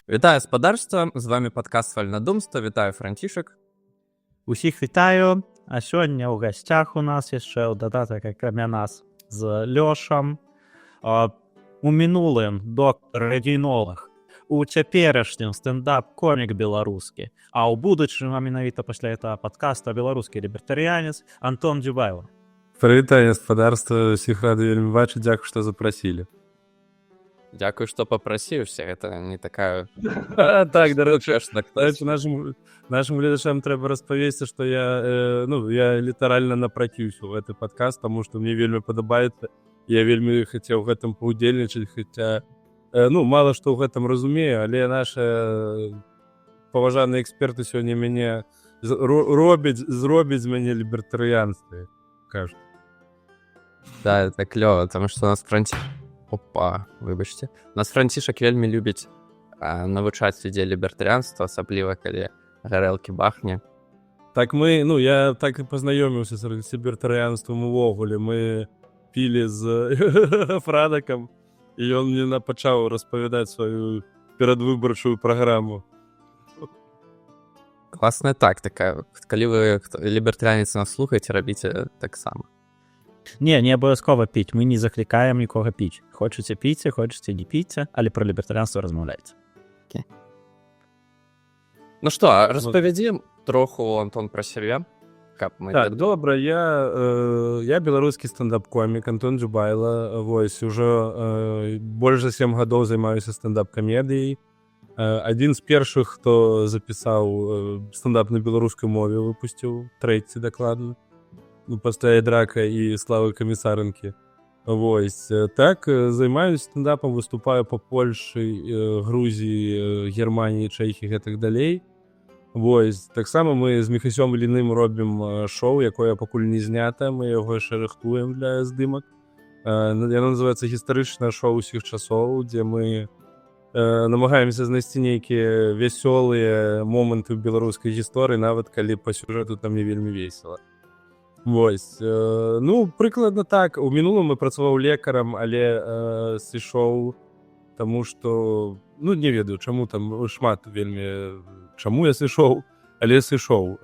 Вітаю, спадарства, з вами падкаст Вальнадумства, вітаю, Францішак. Усіх вітаю, а сёння ў гасцях у нас яшчэ ў дадатак акрамя нас з Лёшам. У мінулым доктар-радзінолаг, у цяперашнім стендап-комік беларускі, а ў будучым, а менавіта пасля этого падкаста, беларускі лібертарыянец Антон Дзюбайло. Прывітанне, спадарства, усіх рады вельмі бачыць, дзякуй, што запрасілі. Дякую, што папрасіўся, гэта не такая... Так, дарэчы, чэшна. нашим гледачам трэба распавесці, што я літаральна напраціўся ў гэты падкаст, таму што мне вельмі падабаецца. Я вельмі хацеў гэтым паўдзельнічаць, хаця, мала што ў гэтым разумею, але нашы паважаныя эксперты сёння мяне зробяць мяне лібертарыянствай, кажуць. Да, это клёва, таму што у нас выбачце. У нас Францішак вельмі любіць навучаць людзей лібертарыянства, асабліва калі гарэлкі бахне. Так я так і пазнаёміўся з лібертарыянствам увогуле. Мы пілі з Фрадакам, і ён мне пачаў распавядаць сваю перадвыбарчую праграму. Класная тактыка. Калі вы лібертарыянец нас слухаеце, рабіце таксама. Не абавязкова піць, мы не заклікаем нікога піць. Хочаце піце, хочаце не піце, але пра лібертарыянства размаўляйце. Ну што, распавядзі троху, Антон, пра сябе. Так, добра, я беларускі стендап-комік Антон Дзюбайло, ужо больш за 7 гадоў займаюся стендап-камедыяй. Адзін з першых, хто запісаў стендап на беларускай мове, выпусціў, трэці дакладна. Пасля Драка і Славы Камісарынкі. Так, займаюся стендапам, выступаю па Польшы, Грузіі, Германіі, Чэхіі і так далей. Таксама мы з Міхасём Іліным робім шоу, якое пакуль не знята, мы яго яшчэ рыхтуем для здымак. Яно называецца гістарычнае шоу усіх часоў, дзе мы намагаемся знайсці нейкія вясёлыя моманты ў беларускай гісторыі, нават калі па сюжэту там не вельмі весела. Прыкладна так. У мінулым я працаваў лекарам, але сышоў, таму што, не ведаю, чаму там шмат вельмі... Чаму я сышоў, але сышоў.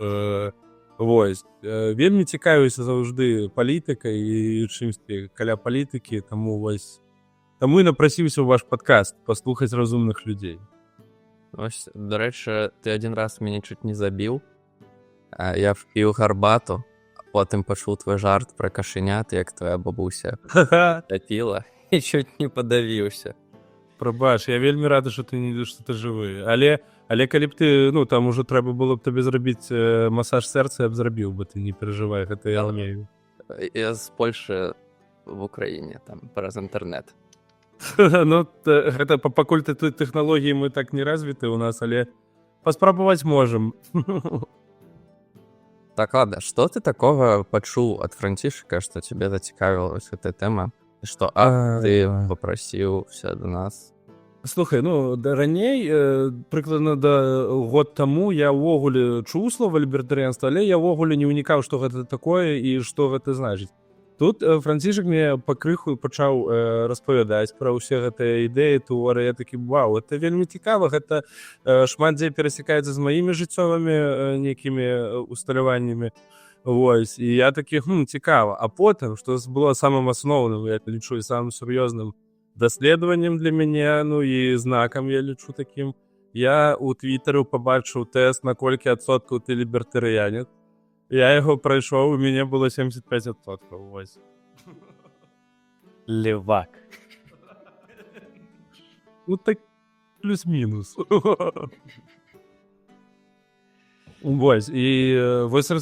Вельмі цікавіўся заўжды палітыкай і чымсьці каля палітыкі, таму і напрасіўся ў ваш падкаст паслухаць разумных людзей. Дарэчы, ты адзін раз мяне чуць не забіў. Я піў гарбату, потым пачуў твой жарт пра кашынят, як твоя бабуся тапіла, і чуць не падавіўся. Прабач, я вельмі рады, што ты жывы. Але калі б ты, там ужо трэба было б табе зрабіць масаж сэрца, я б зрабіў бы, ты не перажывай, гэта я умею. Я з Польшы в Украіне, там, праз інтэрнэт. Гэта пакуль тэхналогіі мы так не развіты ў нас, але паспрабаваць можам. Так, ладно, што ты такога пачуў ад Францішака, што цябе зацікавіла гэтая тэма? Што ты папрасіўся да нас? Слухай, раней, прыкладна год таму я ўвогуле чуў слова лібертарыянства, але я ўвогуле не ўнікаў, што гэта такое і што гэта значыць. Тут Францішак мне пакрыху пачаў распавядаць пра ўсе гэтыя ідэі, тэорыі, я такі, вау, гэта вельмі цікава, гэта шмат дзе перасякаецца з маімі жыццёвымі нейкімі усталяваннямі. І я такі, цікава. А потым, што было самым асноўным, я лічу, і самым сур'ёзным даследаваннем для мяне, і знакам я лічу такім, я ў Твітары пабачыў тэст, на колькі адсоткаў ты лібертарыянец. Я яго прайшоў, у мяне было 75%. Левак. Так плюс-мінус. І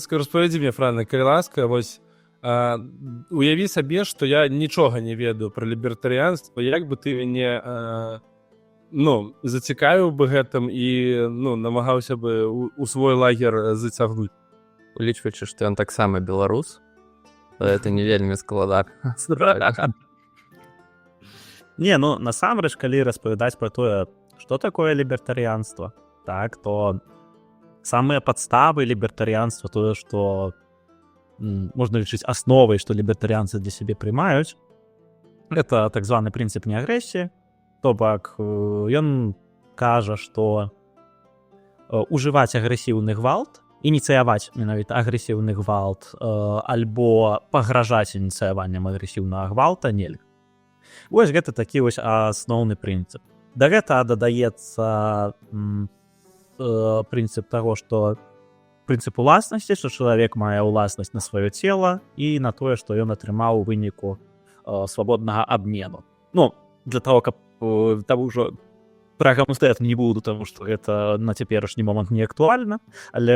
распавядзі мне, Франа, калі ласка, уяві сабе, што я нічога не ведаю пра лібертарыянства, як бы ты мяне зацікавіў бы гэтым і намагаўся бы у свой лагер зацягнуць. Улічваючы, што ён таксама беларус, это не вельмі складана. Насамрэч, калі распавядаць пра тое, што такое лібертарыянства, то самыя падставы лібертарыянства, тое, што можна лічыць асновай, што лібертарыянцы для сябе прымаюць, Это так званы прынцып неагрэсіі, то бок ён кажа, што ужываць агрэсіўны гвалт, ініцыяваць менавіта агрэсіўны гвалт альбо пагражаць ініцыяваннем агрэсіўнага гвалта нельга. Вось гэта такі вось асноўны прынцып. Да гэта дадаецца прынцып таго, што прынцып уласнасці, што чалавек мае ўласнасць на сваё цела і на тое, што ён атрымаў у выніку свабоднага абмену. Ну, для того, каб там ужо пра гамстэд не буду, таму што гэта на цяперашні момант не актуальна, але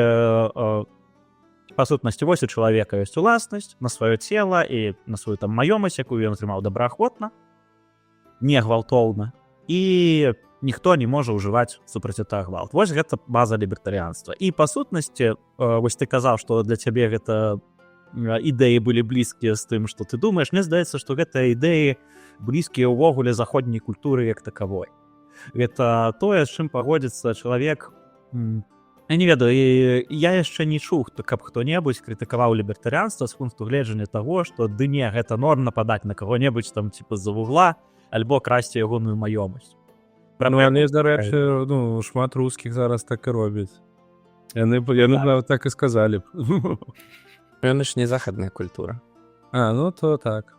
па сутнасці вось у чалавека ёсць уласнасць на сваё цела і на сваю там маёмасць, якую ён атрымаў добраахвотна, не гвалтоўна, і ніхто не можа ўжываць супраць этого гвалт. Вось гэта база лібертарыянства. І па сутнасці, вось ты казаў, што для цябе гэта ідэі былі блізкія з тым, што ты думаеш, мне здаецца, што гэтыя ідэі блізкія ўвогуле заходняй культуры як такавой. Гэта тое, з чым пагодзіцца чалавек. Я не ведаю, я яшчэ не чуў, каб хто-небудзь крытыкаваў лібертарыянства з пункту гледжання таго, што ды не, гэта норм нападаць на каго-небудзь там типа з-за вугла альбо красці ягоную маёмасць. Яны, дарэчы, шмат рускіх зараз так і робяць. Яны нават так і сказалі б. Яны ж не захадная культура. То так.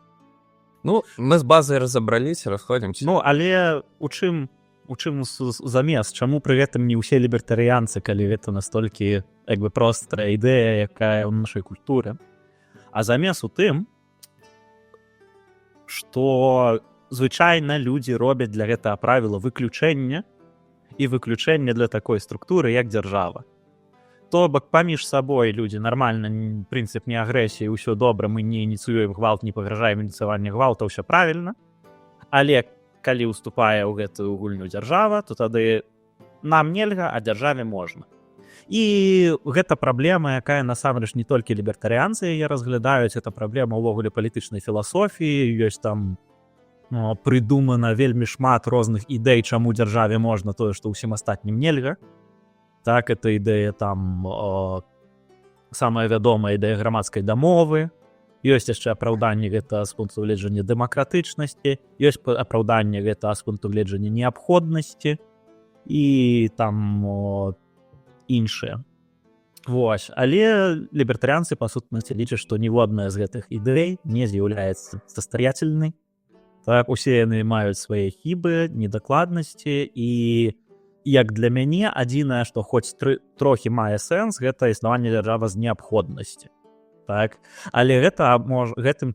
Ну, мы з базай разабраліся, расходзімся. Ну, але у чым замес? Чаму пры гэтым не ўсе лібертарыянцы, калі гэта настолькі як бы простая ідэя, якая ў нашай культуры? А замес у тым, што звычайна людзі робяць для гэтага правіла выключэнне і выключэнне для такой структуры, як дзяржава. То бок паміж сабой людзі нармальна, прынцып не агрэсіі, ўсё добра, мы не ініцыюем гвалт, не пагражаем ініцыяванне гвалта, ўсё правільна. Але калі ўступае ў гэтую гульню дзяржава, то тады нам нельга, а дзяржаве можна. І гэта праблема, якая насамрэч не толькі лібертарыянцы яе разглядаюць, это праблема ўвогуле палітычнай філасофіі, ёсць там прыдумана вельмі шмат розных ідэй, чаму дзяржаве можна тое, што ўсім астатнім нельга. Так, это ідэя там самая вядомая ідэя грамадскай дамовы. Ёсць яшчэ апраўданне гэта з пункту гледжання дэмакратычнасці, ёсць апраўданне гэта з пункту гледжання неабходнасці і там іншыя. Вось, але лібертарыянцы па сутнасці лічаць, што ніводная з гэтых ідэй не з'яўляецца састаятельнай. Так, усе яны маюць свае хібы, недакладнасці і як для мяне, адзінае, што хоць трохі мае сэнс, гэта існаванне дзяржавы з неабходнасці. Так? Але гэта гэтым,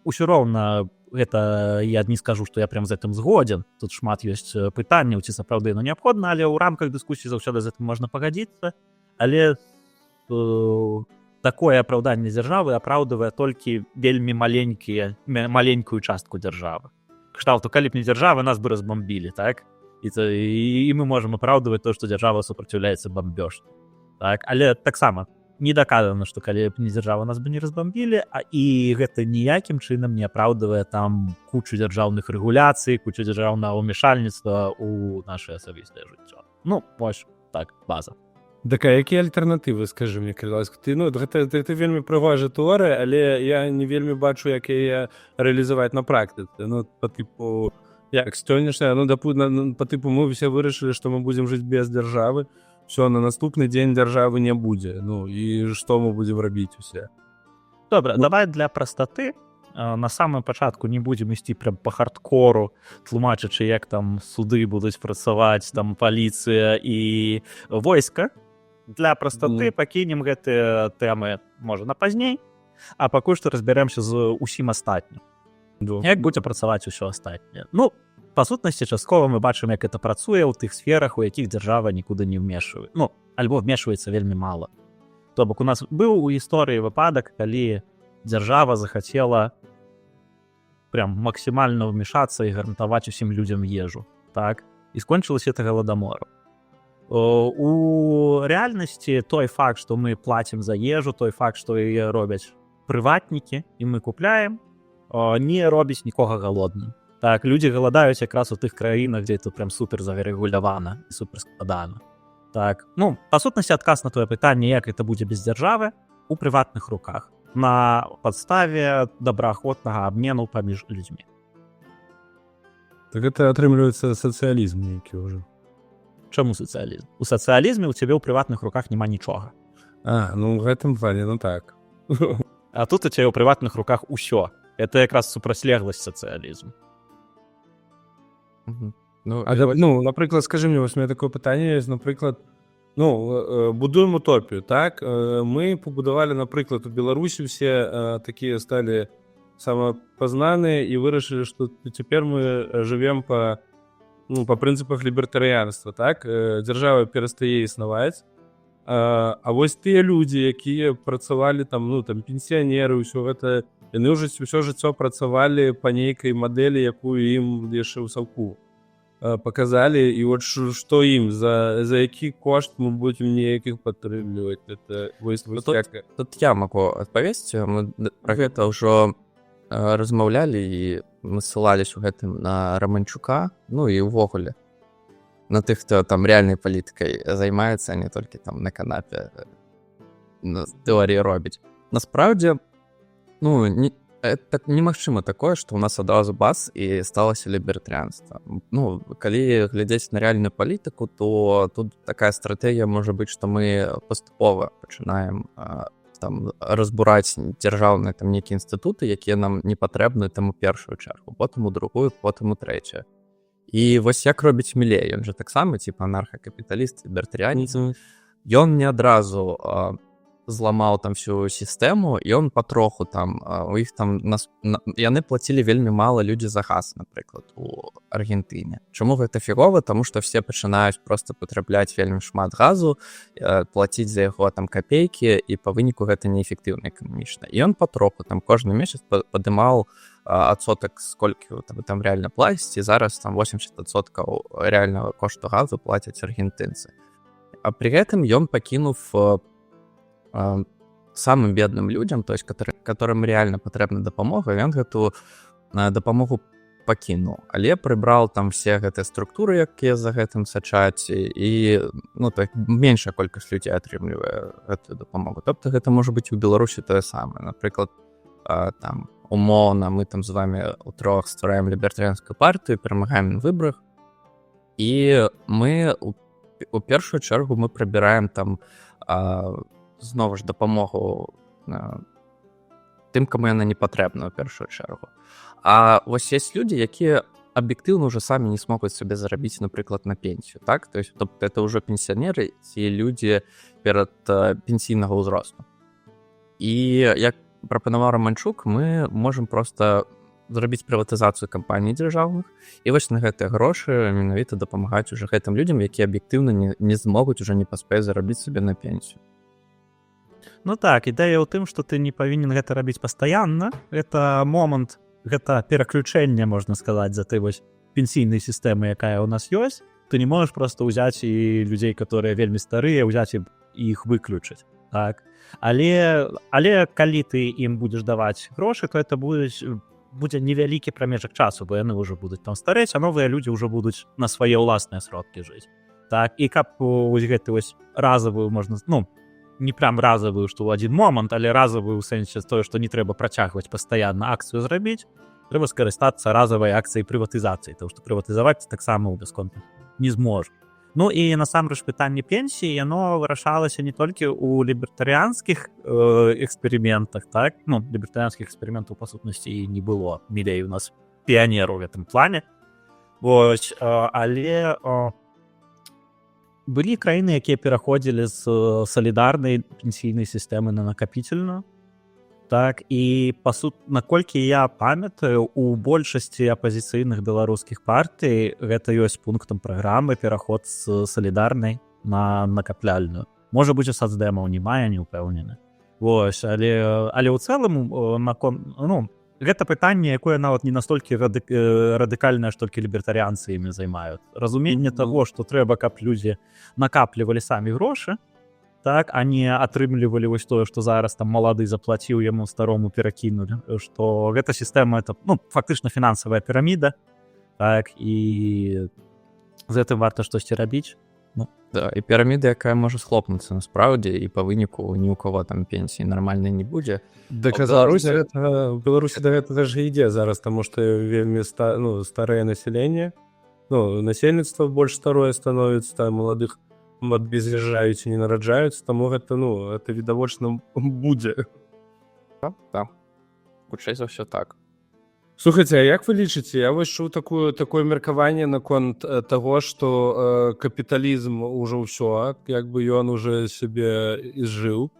ўсё роўна, гэта я не скажу, што я прям з гэтым згодзен. Тут шмат ёсць пытанняў, ці сапраўды яно неабходна, але ў рамках дыскусіі заўсёды з гэтым можна пагадзіцца. Але такое апраўданне дзяржавы апраўдвае толькі вельмі маленькую частку дзяржавы. Кшталту, калі б не дзяржава, нас бы разбамбілі, так? І мы можам апраўдваць то, што дзяржава супраціўляецца бамбёж. Так? Але таксама не даказана, што калі б не дзяржава, нас бы не разбамбілі, і гэта ніякім чынам не апраўдвае там кучу дзяржаўных рэгуляцый, кучу дзяржаўнага ўмешальніцтва ў нашае асабістае жыццё. Вось так, база. Так, а якія альтэрнатывы, скажы мне, калі ласка? Гэта вельмі прыгожая тэорыя, але я не вельмі бачу, як яе рэалізаваць на практыцы. Па тыпу, як сённяшняя, па тыпу мы ўсе вырашылі, што мы будзем жыць без дзяржавы, все, на наступны дзень дзяржавы не будзе. І што мы будзем рабіць усе? Добра, давай для прастаты на самым пачатку не будзем ісці прям па хардкору, тлумачачы, як там суды будуць працаваць, там паліцыя і войска. Для прастаты пакінем гэтыя тэмы, можа, на пазней, а пакуль што разбярэмся з усім астатнім. Як будзе працаваць усё астатняе? Па сутнасці, часткова мы бачым, як гэта працуе ў тых сферах, у якіх дзяржава нікуды не вмешвае. Альбо вмешваецца вельмі мала. То бок у нас быў у гісторыі выпадак, калі дзяржава захацела прям максімальна ўмешацца і гарантаваць усім людзям ежу. Так? І скончылася это галадаморам. У рэальнасці той факт, што мы плацім за ежу, той факт, што яе робяць прыватнікі, і мы купляем, не робіць нікога галодным. Так, людзі галадаюць якраз у тых краінах, дзе это прям супер зарэгулявана і супер складана. Так, па сутнасці адказ на твоё пытанне, як это будзе без дзяржавы, у прыватных руках, на падставе добраахвотнага абмену паміж людзьмі. Так это атрымліваецца сацыялізм нейкі ўжо. Чаму сацыялізм? У сацыялізме ў цябе ў прыватных руках няма нічога. Ну ў гэтым плане, ну так. А тут у цябе ў прыватных руках усё. Это якраз супрацьлегласць сацыялізму. Ну, напрыклад, скажы мне, вось у меня такое пытанне ёсць, напрыклад, будуем утопію, так? Мы пабудавалі, напрыклад, у Беларусі ўсе такія сталі самапазнаныя і вырашылі, што цяпер мы жывем па прынцыпах лібертарыянства, так? Дзяржава перастае існаваць. А вось тыя людзі, якія працавалі там, пенсіянеры, ўсё гэта, яны ўжо ўсё жыццё працавалі па нейкай мадэлі, якую ім яшчэ ў саўку показалі, і от што ім, за які кошт мы будзем неякіх падтрымліваць. Тут я магу адпавесці, мы пра гэта ўжо размаўлялі і мы ссылались у гэтым на Романчука, і ўвогуле на тых, хто там рэальнай палітыкай займаецца, а не толькі там на канапе тэорыі робіць. Насправді, так немагчыма такое, што ў нас адразу бас і сталася лібертарыянства. Калі глядзець на рэальную палітыку, то тут такая стратэгія можа быць, што мы паступова пачынаем там разбураць дзяржаўныя там нейкія інстытуты, якія нам не патрэбны там у першую чаргу, потым у другую, потым у трэцюю. І вось як робіць Мілей, ён жа таксама типа анархакапіталіст, лібертарыянец. Ён не адразу зламаў там всю сістэму, і ён патроху там, у іх там яны плацілі вельмі мала людзі за газ, напрыклад, у Аргентыне. Чаму гэта фігова? Таму што все пачынаюць проста патрабляць вельмі шмат газу, плаціць за яго там капейкі, і па выніку гэта неэфектыўна эканамічна. І ён патроху там кожны месяц падымаў адсотак, сколькі там реально плаціць, і зараз там 80% реальнага кошту газу плацяць аргентынцы. А пры гэтым ён пакінув самым бедным людям, то есть которым реально патрэбна дапамога, ён гэту дапамогу пакінуў. Але прыбраў там все гэтыя структуры, якія за гэтым сачаць, і меншая колькасць людзей атрымлівае гэтую дапамогу. Тобто гэта можа быць у Беларусі тое самае. Напрыклад, там умоўна мы там з вами утрох ствараем лібертарыянскую партыю, перамагаем на выбарах, і мы у першую чаргу мы прыбіраем там знову ж дапамогу тым, каму яна не патрэбна ў першую чаргу. А вось ёсць людзі, якія аб'ектыўна ўжо самі не смогуць сабе зарабіць, напрыклад, на пенсію, так? То есть, это ўжо пенсіянеры ці людзі перад пенсійнага ўзросту. І як прапанаваў Романчук, мы можам проста зрабіць прыватызацыю кампаній дзяржаўных, і вось на гэтыя грошы менавіта дапамагаць уже гэтым людзям, якія аб'ектыўна не змогуць уже не паспець зарабіць сабе на пенсію. Так, ідэя ў тым, што ты не павінен гэта рабіць пастаянна. Это момант, гэта пераключэнне, можна сказаць, за той вось пенсійнай сістэмы, якая ў нас ёсць. Ты не можаш проста ўзяць і людзей, которые вельмі старыя, ўзяць і іх выключыць. Так. Але калі ты ім будзеш даваць грошы, то это будзе невялікі прамежак часу, бо яны ўжо будуць там старэць, а новыя людзі ўжо будуць на свае ўласныя сродкі жыць. Так, і каб вось гэты вось разавую можна, не прям разовую, што ў адзін момант, але разовую ў сэнсе тое, што не трэба працягваць пастаянна акцыю зрабіць, трэба скарыстацца разавай акцыяй прыватызацыі, тому што прыватызаваць таксама ў бясконтна не зможа. І насамрэч пытанне пенсіі, яно вырашалася не толькі ў лібертарыянскіх эксперыментах, так? Лібертарыянскіх эксперыментаў, па сутнасці, і не было. Мілей у нас піянер у гэтым плане. Вось, але былі краіны, якія пераходзілі з салідарнай пенсійнай сістэмы на накапітельную. Так, і наколькі я памятаю, у большасці апазіцыйных беларускіх партый гэта ёсць пунктам праграмы пераход з салідарнай на накапляльную. Можа быць, у сацдэмаў няма, я не ўпэўнены. Вось, але ў цэлым гэта пытанне, якое нават не настолькі радыкальнае, што толькі лібертарыянцы імі займаюць. Разуменне таго, што трэба, каб людзі накаплівалі самі грошы, так, а не атрымлівалі вось тое, што зараз там малады заплаціў, яму старому перакінулі, што гэта сістэма, это, фактычна фінансавая піраміда, так, і з гэтым варта штосьці рабіць. Да, і піраміда, яка може схлопнуцца насправді, і па выніку ні ў кого там пенсіі нармальнай не будзе. Так, А в Беларусі да гэтага ж ідзе зараз, таму што вельмі старае насяленне, насельніцтва больш старое становіцца, там маладых без'язджаюць і не нараджаюцца, таму гэта відавочна будзе. Так, хутчэй за ўсё так. Слухайце, а як вы лічыце, я вось чуў такое меркаванне наконт таго, што капіталізм ужо ўсё, як бы ён уже сябе ізжыў,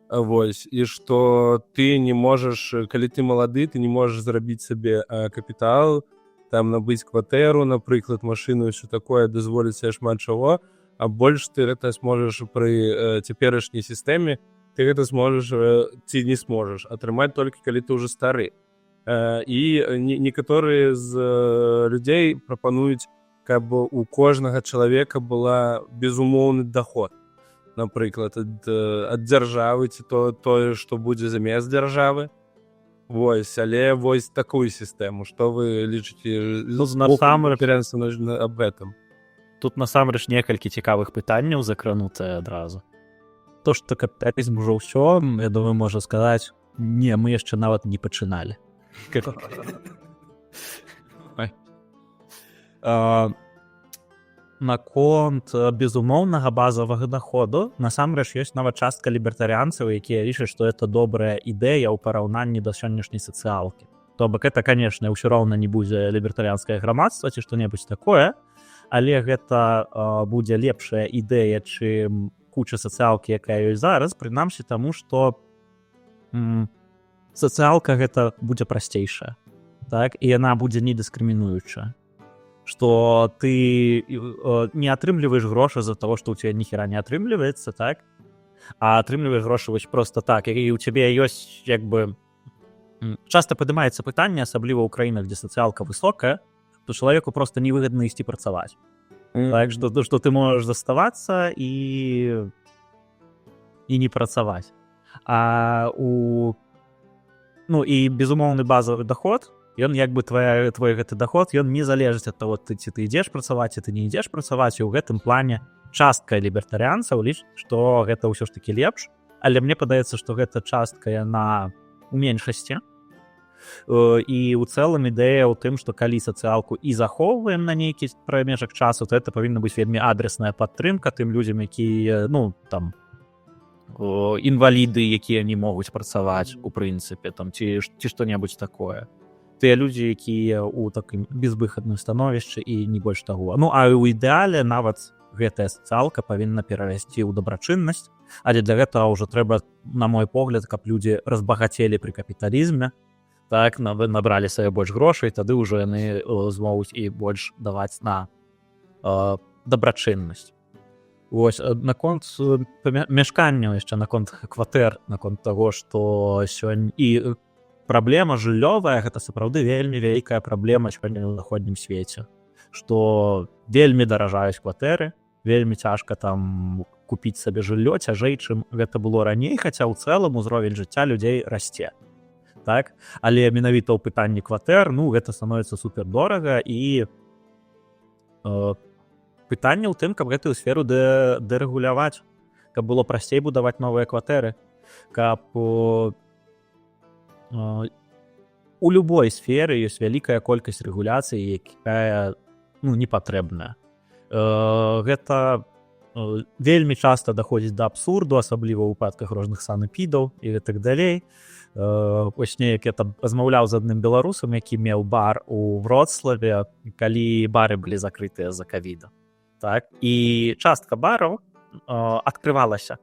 вось, і што ты не можаш, калі ты малады, ты не можаш зрабіць сабе капітал, там набыць кватэру, напрыклад, машыну і ўсё такое, дазволіць сабе шмат чаго, а больш ты гэта зможаш пры цяперашняй сістэме, ты гэта зможаш ці не сможаш атрымаць толькі калі ты ўжо стары. І некаторыя з людзей прапануюць, каб у кожнага чалавека была безумоўны даход, напрыклад, ад дзяржавы ці тое, што будзе замест дзяржавы. Вось, але вось такую сістэму, што вы лічыце аб гэтым? Тут насамрэч некалькі цікавых пытанняў закранутыя адразу. То, што капіталізм ужо ўсё, я думаю, можа сказаць, не, мы яшчэ нават не пачыналі. Наконт безумоўнага базавага даходу насамрэч ёсць нават частка лібертарыянцаў, якія лічаць, што это добрая ідэя ў параўнанні да сённяшняй сацыялкі. То бок это, канешне, ўсё роўна не будзе лібертарыянскае грамадства ці што-небудзь такое, але гэта будзе лепшая ідэя, чым куча сацыялкі, якая ёсць зараз, прынамсі таму, што сацыялка гэта будзе прасцейшая, так, і яна будзе не дыскрымінуючая, што ты не атрымліваеш грошы за таго, што ў цябе ніхера не атрымліваецца, так, а атрымліваеш грошы вось проста так, і ў цябе ёсць, як бы, часта падымаецца пытанне, асабліва ў краінах, дзе сацыялка высокая, то чалавеку проста невыгадна ісці працаваць. Так, што ты можаш заставацца і не працаваць. І безумоўны базавы даход, ён як бы твой гэты даход, ён не залежыць ад таго, ці ты ідзеш працаваць, ці ты не ідзеш працаваць, і ў гэтым плане частка лібертарыянцаў лічыць, што гэта ўсё ж такі лепш, але мне падаецца, што гэта частка яна ў меншасці. І ў цэлым ідэя ў тым, што калі сацыялку і захоўваем на нейкі прамежак часу, то это павінна быць вельмі адресная падтрымка тым людзям, якія, інваліды, якія не могуць працаваць, у прынцыпе, ці што-небудзь такое. Тыя людзі, якія ў такім безвыхадным становішчы і не больш таго. А ў ідэале нават гэтая сацыялка павінна перарасці ў дабрачыннасць, але для гэтага ўжо трэба, на мой погляд, каб людзі разбагацелі пры капіталізме, так, набралі сабе больш грошай, тады ўжо яны змогуць і больш даваць на дабрачыннасць. Вось, наконт мяшканняў яшчэ, наконт кватэр, наконт таго, што сёння і праблема жыллёвая, гэта сапраўды вельмі вялікая праблема сёння ў заходнім свеце, што вельмі даражаюць кватэры, вельмі цяжка там купіць сабе жыллё, цяжэй, чым гэта было раней, хаця ў цэлым узровень жыцця людзей расце. Так? Але менавіта ў пытанні кватэр, гэта становіцца супердорага, і пытанне ў тым, каб гэтую сферу дэрэгуляваць, каб было прасцей будаваць новыя кватэры, каб у любой сферы ёсць вялікая колькасць рэгуляцый, якая не патрэбная. Гэта вельмі часта даходзіць да абсурду, асабліва ў выпадках розных санэпідаў і гэтак далей. Вось неяк я там размаўляў з адным беларусам, які меў бар у Вроцлаве, калі бары былі закрытыя з-за ковіда. Так? І частка бараў адкрывалася.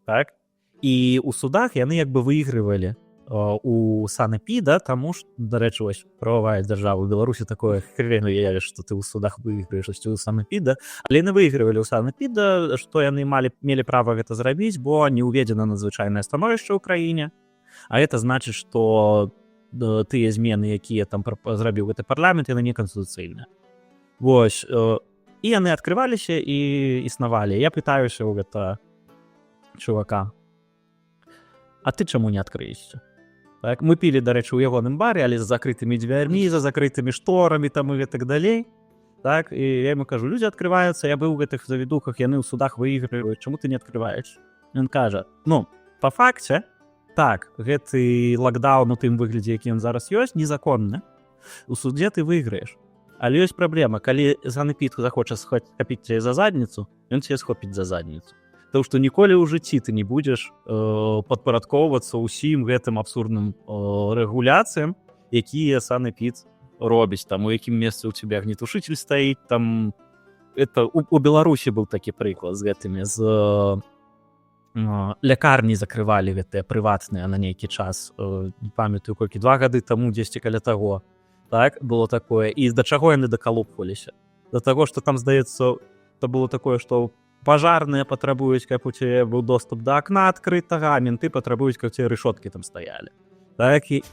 Так? І ў судах яны як бы выйгрывалі у санэпіда, таму што, дарэчы, вось прававая дзяржава ў Беларусі такое хрень, я што ты ў судах выйграеш у санэпіда, але яны выйгрывалі ў санэпіда, што яны мелі права гэта зрабіць, бо не ўведзена надзвычайнае становішча ў краіне, а гэта значыць, што тыя змены, якія там зрабіў гэты парламент, яны неканстытуцыйныя. Вось, і яны адкрываліся і існавалі. Я пытаюся ў гэта чувака, а ты чаму не адкрыешся? Так, мы пілі, дарэчы, у ягоным баре, але з закрытымі дзвярмі, за закрытымі шторамі там і гэтак далей. Так, і я яму кажу, людзі адкрываюцца, я быў у гэтых завідухах, яны ў судах выйгрываюць, чаму ты не адкрываеш? Ён кажа, ну, па факце, так, гэты лакдаун у тым выглядзе, які ён зараз ёсць, незаконны. У судзе ты выйграеш. Але ёсць праблема, калі санэпід захоча схапіць цябе за задніцу, ён цябе схопіць за задніцу. Таму што ніколі ў жыцці ты не будзеш падпарадкоўвацца ўсім гэтым абсурдным рэгуляцыям, якія санэпід робіць, там, у якім месцы ў цябе агнетушитель стаіць, там, это у Беларусі быў такі прыклад з гэтымі, з лякарні закрывалі гэтыя прыватныя на нейкі час, не памятаю, колькі, 2 гады таму, 10 каля таго, так, было такое, і да чаго яны дакалупваліся? Да таго, што там, здаецца, то было такое, што пажарныя патрабуюць, каб у цябе быў доступ да акна адкрытага, а менты патрабуюць, каб у цябе рышоткі там стаялі. Так, і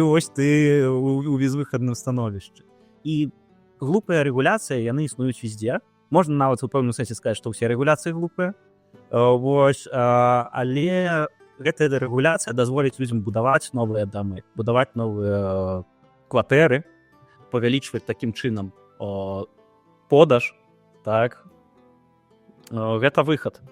вось ты у безвыхадным становішчы. І глупая рэгуляцыя, яны існуюць везде. Можна нават у пэўным сэнсе сказаць, што ўсе рэгуляцыі глупыя. Вось, але гэтая рэгуляцыя дазволіць людзям будаваць новыя дамы, будаваць новыя кватэры, павялічваць такім чынам продаж, так. Гэта выхад.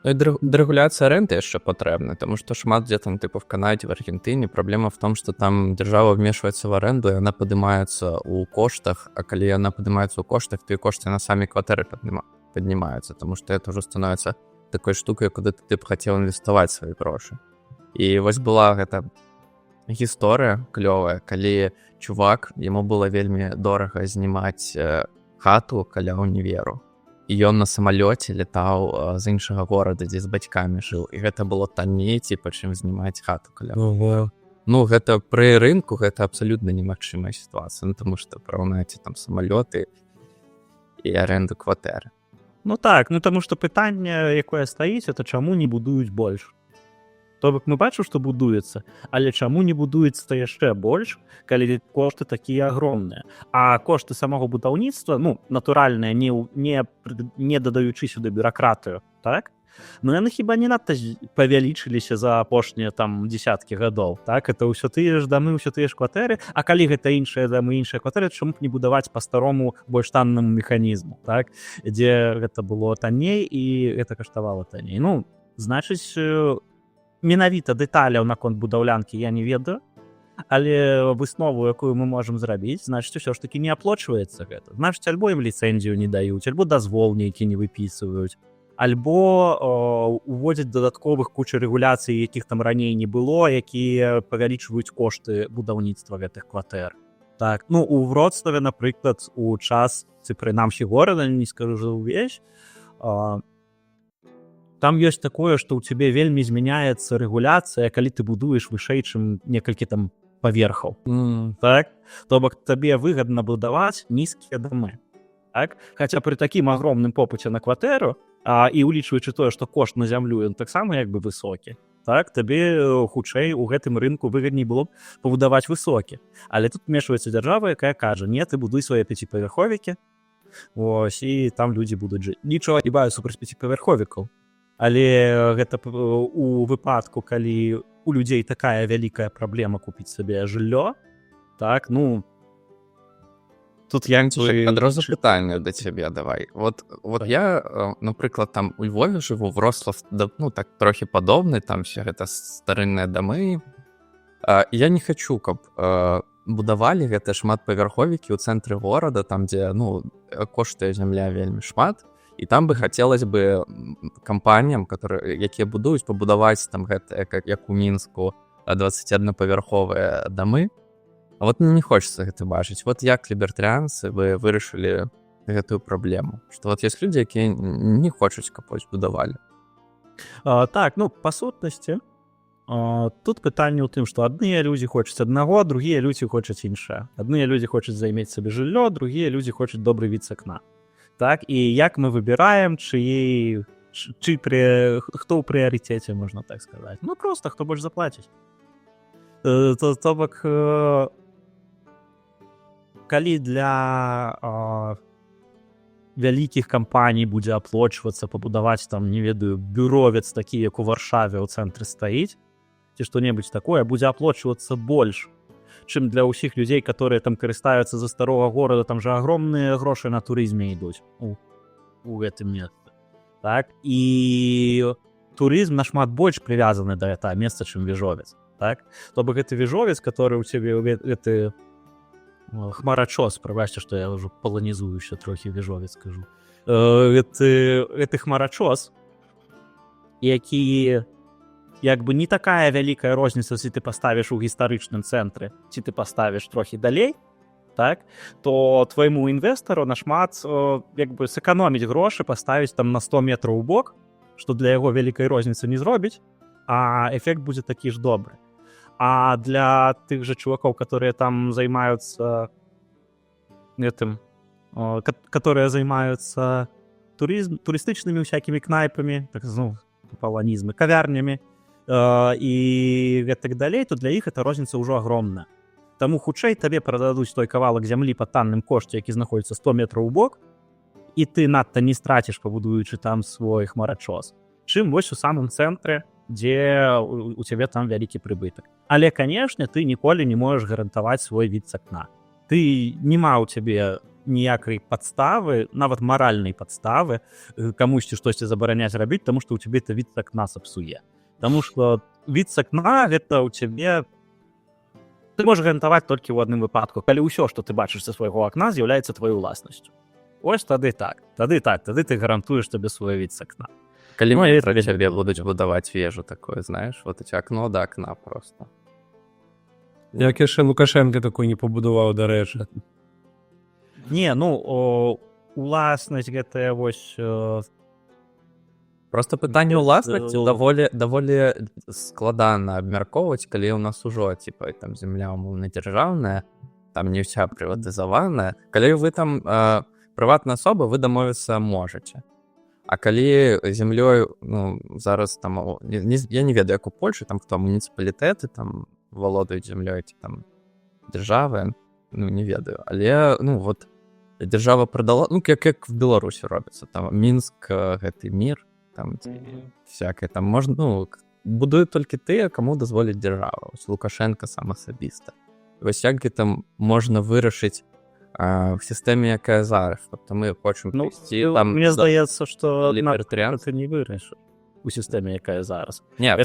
Ну і дэрэгуляцыя рэнты яшчэ патрэбна, таму што шмат дзе там тыпу в Канадзе, в Аргентыне праблема в том, што там дзяржава вмешваецца в арэнду, і яна падымаецца ў коштах, а калі яна падымаецца ў коштах, то і кошты на самі кватэры паднімаюцца, таму што это ўжо становіцца такой штукай, куды ты б хацеў інвеставаць свае грошы. І вось была гэта гісторыя клёвая, калі чувак, яму было вельмі дорага знімаць хату каля універу. І ён на самалёце летаў з іншага горада, дзе з бацькамі жыў. І гэта было танней, типа, чым знімаць хату каля. Ну, гэта пры рынку, гэта абсалютна немагчымая сітуацыя, ну, таму што параўнаеце там самалёты і аренду кватэры. Ну так, ну таму што пытанне, якое стаіць, это чаму не будуюць больш. То бок мы бачым, што будуецца, але чаму не будуецца яшчэ больш, калі кошты такія агромныя. А кошты самого будаўніцтва, ну, натуральныя, не дадаючы сюды бюракратыю, так? Ну, яны хіба не надта павялічыліся за апошнія там дзесяткі гадоў, так? Это ўсё тыя ж дамы, ўсё тыя ж кватэры, а калі гэта іншыя дамы, іншыя кватэры, чаму б не будаваць па-старому больш таннаму механізму, так? Дзе гэта было танней і гэта каштавала танней. Ну, значыць, менавіта дэталяў наконт будаўлянкі я не ведаю, але выснову, якую мы можам зрабіць, значыць, усё ж такі не аплочваецца гэта. Значыць, альбо ім ліцэнзію не даюць, альбо дазвол нейкі не выпісваюць, альбо уводзяць дадатковых куча рэгуляцый, якіх там раней не было, якія павялічваюць кошты будаўніцтва гэтых кватэр. Так, ну, у Вроцлаве, напрыклад, у час, ці прынамсі горада, не скажу, што ўвесь, там ёсць такое, што ў цябе вельмі змяняецца рэгуляцыя, калі ты будуеш вышэй, чым некалькі там паверхаў. Так? То бок табе выгадна будаваць нізкія дамы. Так? Хаця пры такім агромным попыце на кватэру, і улічваючы тое, што кошт на зямлю, ён таксама як бы высокі, так? Табе хутчэй у гэтым рынку выгадней было б пабудаваць высокі. Але тут вмешваецца дзяржава, якая кажа, не, ты будуй свае 5павярховікі, ось, і там людзі будуць жыць. Нічога не баю супраць 5павярховікаў. Але гэта у выпадку, калі у людзей такая вялікая праблема купіць сабе жыллё, так, ну, тут я... Адразу пытанне да цябе давай. Вот я, напрыклад, там у Львове жыву, Вроцлав, ну, так трохі падобны, там все гэта старынныя дамы. Я не хачу, каб будавалі гэта шматпавярховікі ў цэнтры горада, там, дзе, ну, коштуе зямля вельмі шмат, і там бы хацелось бы кампаніям, якія будуюць, пабудаваць там гэта, як у Мінску, 21павярховыя дамы. А вот мне не хочется гэта бачыць. Вот як лібертарыянцы вы вырашылі гэтую праблему? Што вот ёсць людзі, якія не хочуць, каб вось будавалі. Так, ну, па сутнасці, тут пытанне ў тым, што адныя людзі хочуць аднаго, другія людзі хочуць іншае. Адныя людзі хочуць займець сабе жыллё, другія людзі хочуць добры від з акна. Так, і як мы выбіраем, хто ў прыярытэце, можна так сказаць. Ну, проста, хто больш заплаціць. То бок, калі для вялікіх кампаній будзе аплочвацца, пабудаваць там, не ведаю, бюровец такі, як у Варшаве ў цэнтры стаіць, ці што-небудзь такое, будзе аплочвацца больш, чым для ўсіх людзей, которые там карыстаюцца за старога горада, там жа агромныя грошы на турызме ідуць у гэтым месцы. Так, і турызм нашмат больш прывязаны да гэтага месца, чым Віжовец. Так, то бок гэты Віжовец, который у цябе гэты хмарачос, прабачце, што я ўжо паланізуюся трохі Віжовец скажу. Гэты хмарачос, які як бы не такая вялікая розніца, ці ты паставіш у гістарычным цэнтры, ці ты паставіш трохі далей, так, то твайму інвестару нашмат як бы сэканоміць грошы, паставіць там на 100 метраў у бок, што для яго вялікай розніцы не зробіць, а эфект будзе такі ж добры. А для тых жа чувакоў, которые там займаюцца гэтым, которые займаюцца турыстычнымі всякімі кнайпамі, так, ну, паланізмы, кавярнямі, і гэтак далей, то для іх эта розніца ўжо агромная. Таму хутчэй табе прададуць той кавалак зямлі па танным кошце, які знаходзіцца 100 метраў у бок, і ты надта не страціш, пабудуючы там свой хмарачос, чым вось у самым цэнтры, дзе у цябе там вялікі прыбытак. Але, канешне, ты ніколі не можаш гарантаваць свой від з акна. Ты нема ў цябе ніякай падставы, нават маральнай падставы, камусьці штосьці забараняць рабіць, таму што ў цябе это від з акна сапсуе. Таму што від з акна гэта ў цябе ты можаш гарантаваць толькі ў адным выпадку, калі ўсё, што ты бачыш са свайго акна, з'яўляецца тваёй уласнасцю. Ось тады ты гарантуеш табе свой від з акна. Калі метра цябе будуць будаваць вежу такое, знаеш, вот эти акно да акна просто. Як яшчэ Лукашенко такой не пабудаваў, дарэчы. Не, ну, уласнасць гэтая вось... Просто пытанне ўласнасці даволі складана абмяркоўваць, калі ў нас ужо, типа, там земля умоўна дзяржаўная, там не ўся прыватызаваная. Калі вы там прыватная асоба, вы дамовіцца можаце. А калі землёй, ну, зараз там, я не ведаю, як у Польшы, там хто муніцыпалітэты там валодаюць землёй, ці там дзяржавы, ну, не ведаю. Але, ну, вот, дзяржава прадала, ну, як в Беларусі робіцца, там Мінск, гэты мір, там всякое, там можна, ну, будуюць толькі тыя, каму дазволіць дзяржава. Ось Лукашенко сам асабіста. Вось як гэта можна вырашыць в сістэме, якая зараз. Тобто ми хочемо прийсти там... Мені здається, що лібертаріанство ти не вирішиш у системі, яка зараз. Ні,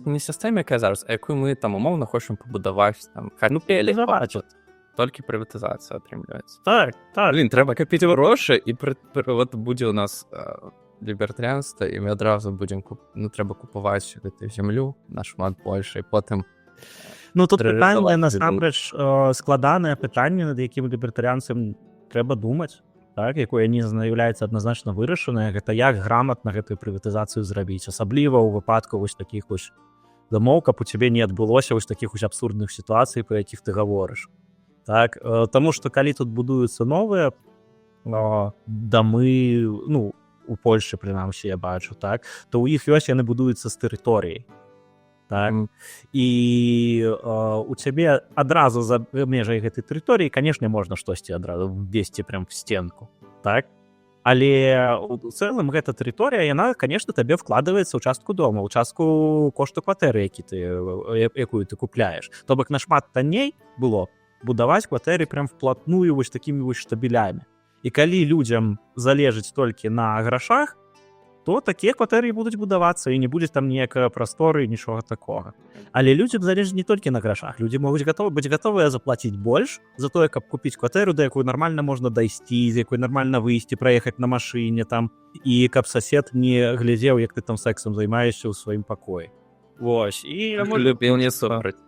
не системі, яка зараз, а яку ми там умовно хочемо побудувати. Там, ну, тільки приватизація отримується. Так, так. Блін, треба копити гроші, і от буде у нас лібертаріанство, і ми одразу будемо, ну, треба купувати цю землю на шмат більше, і потім... Ну, тут питання, насамрэч, складанае пытанне, над якім лібертарыянцам трэба думаць, так, якое не з'яўляецца адназначна вырашанае, гэта як грамотна гэтую прыватызацыю зрабіць, асабліва ў выпадку вось такіх вось дамоў, каб у цябе не адбылося вось такіх вось абсурдных сітуацый, па якіх ты гаворыш. Так, таму што калі тут будуюцца новыя дамы, ну, у Польшы, прынамсі, я бачу, так, то ў іх ёсць яны будуюцца з тэрыторыяй. Так, і у цябе адразу за межай гэтай тэрыторыі, канешне, можна штосьці адразу ввесці прям в стенку, так? Але у цэлым гэта тэрыторыя, яна, канешне, табе вкладваецца ў частку дома, ў частку кошту кватэры, якую ты купляеш. То бок нашмат танней было будаваць кватэры прям вплотную вось такімі вось штабелямі. І калі людзям залежыць толькі на грашах, то такія кватэры будуць будавацца, і не будзе там ніякага прасторы, нічога такога. Але людзям залежыць не толькі на грашах. Людзі могуць быць гатовыя заплаціць больш за тое, каб купіць кватэру, да якой нармальна можна дайсці, з якой нармальна выйсці, праехаць на машыне там, і каб сосед не глядзеў, як ты там сексам займаешся ў сваім пакоі. Вось. І любіў не супраць.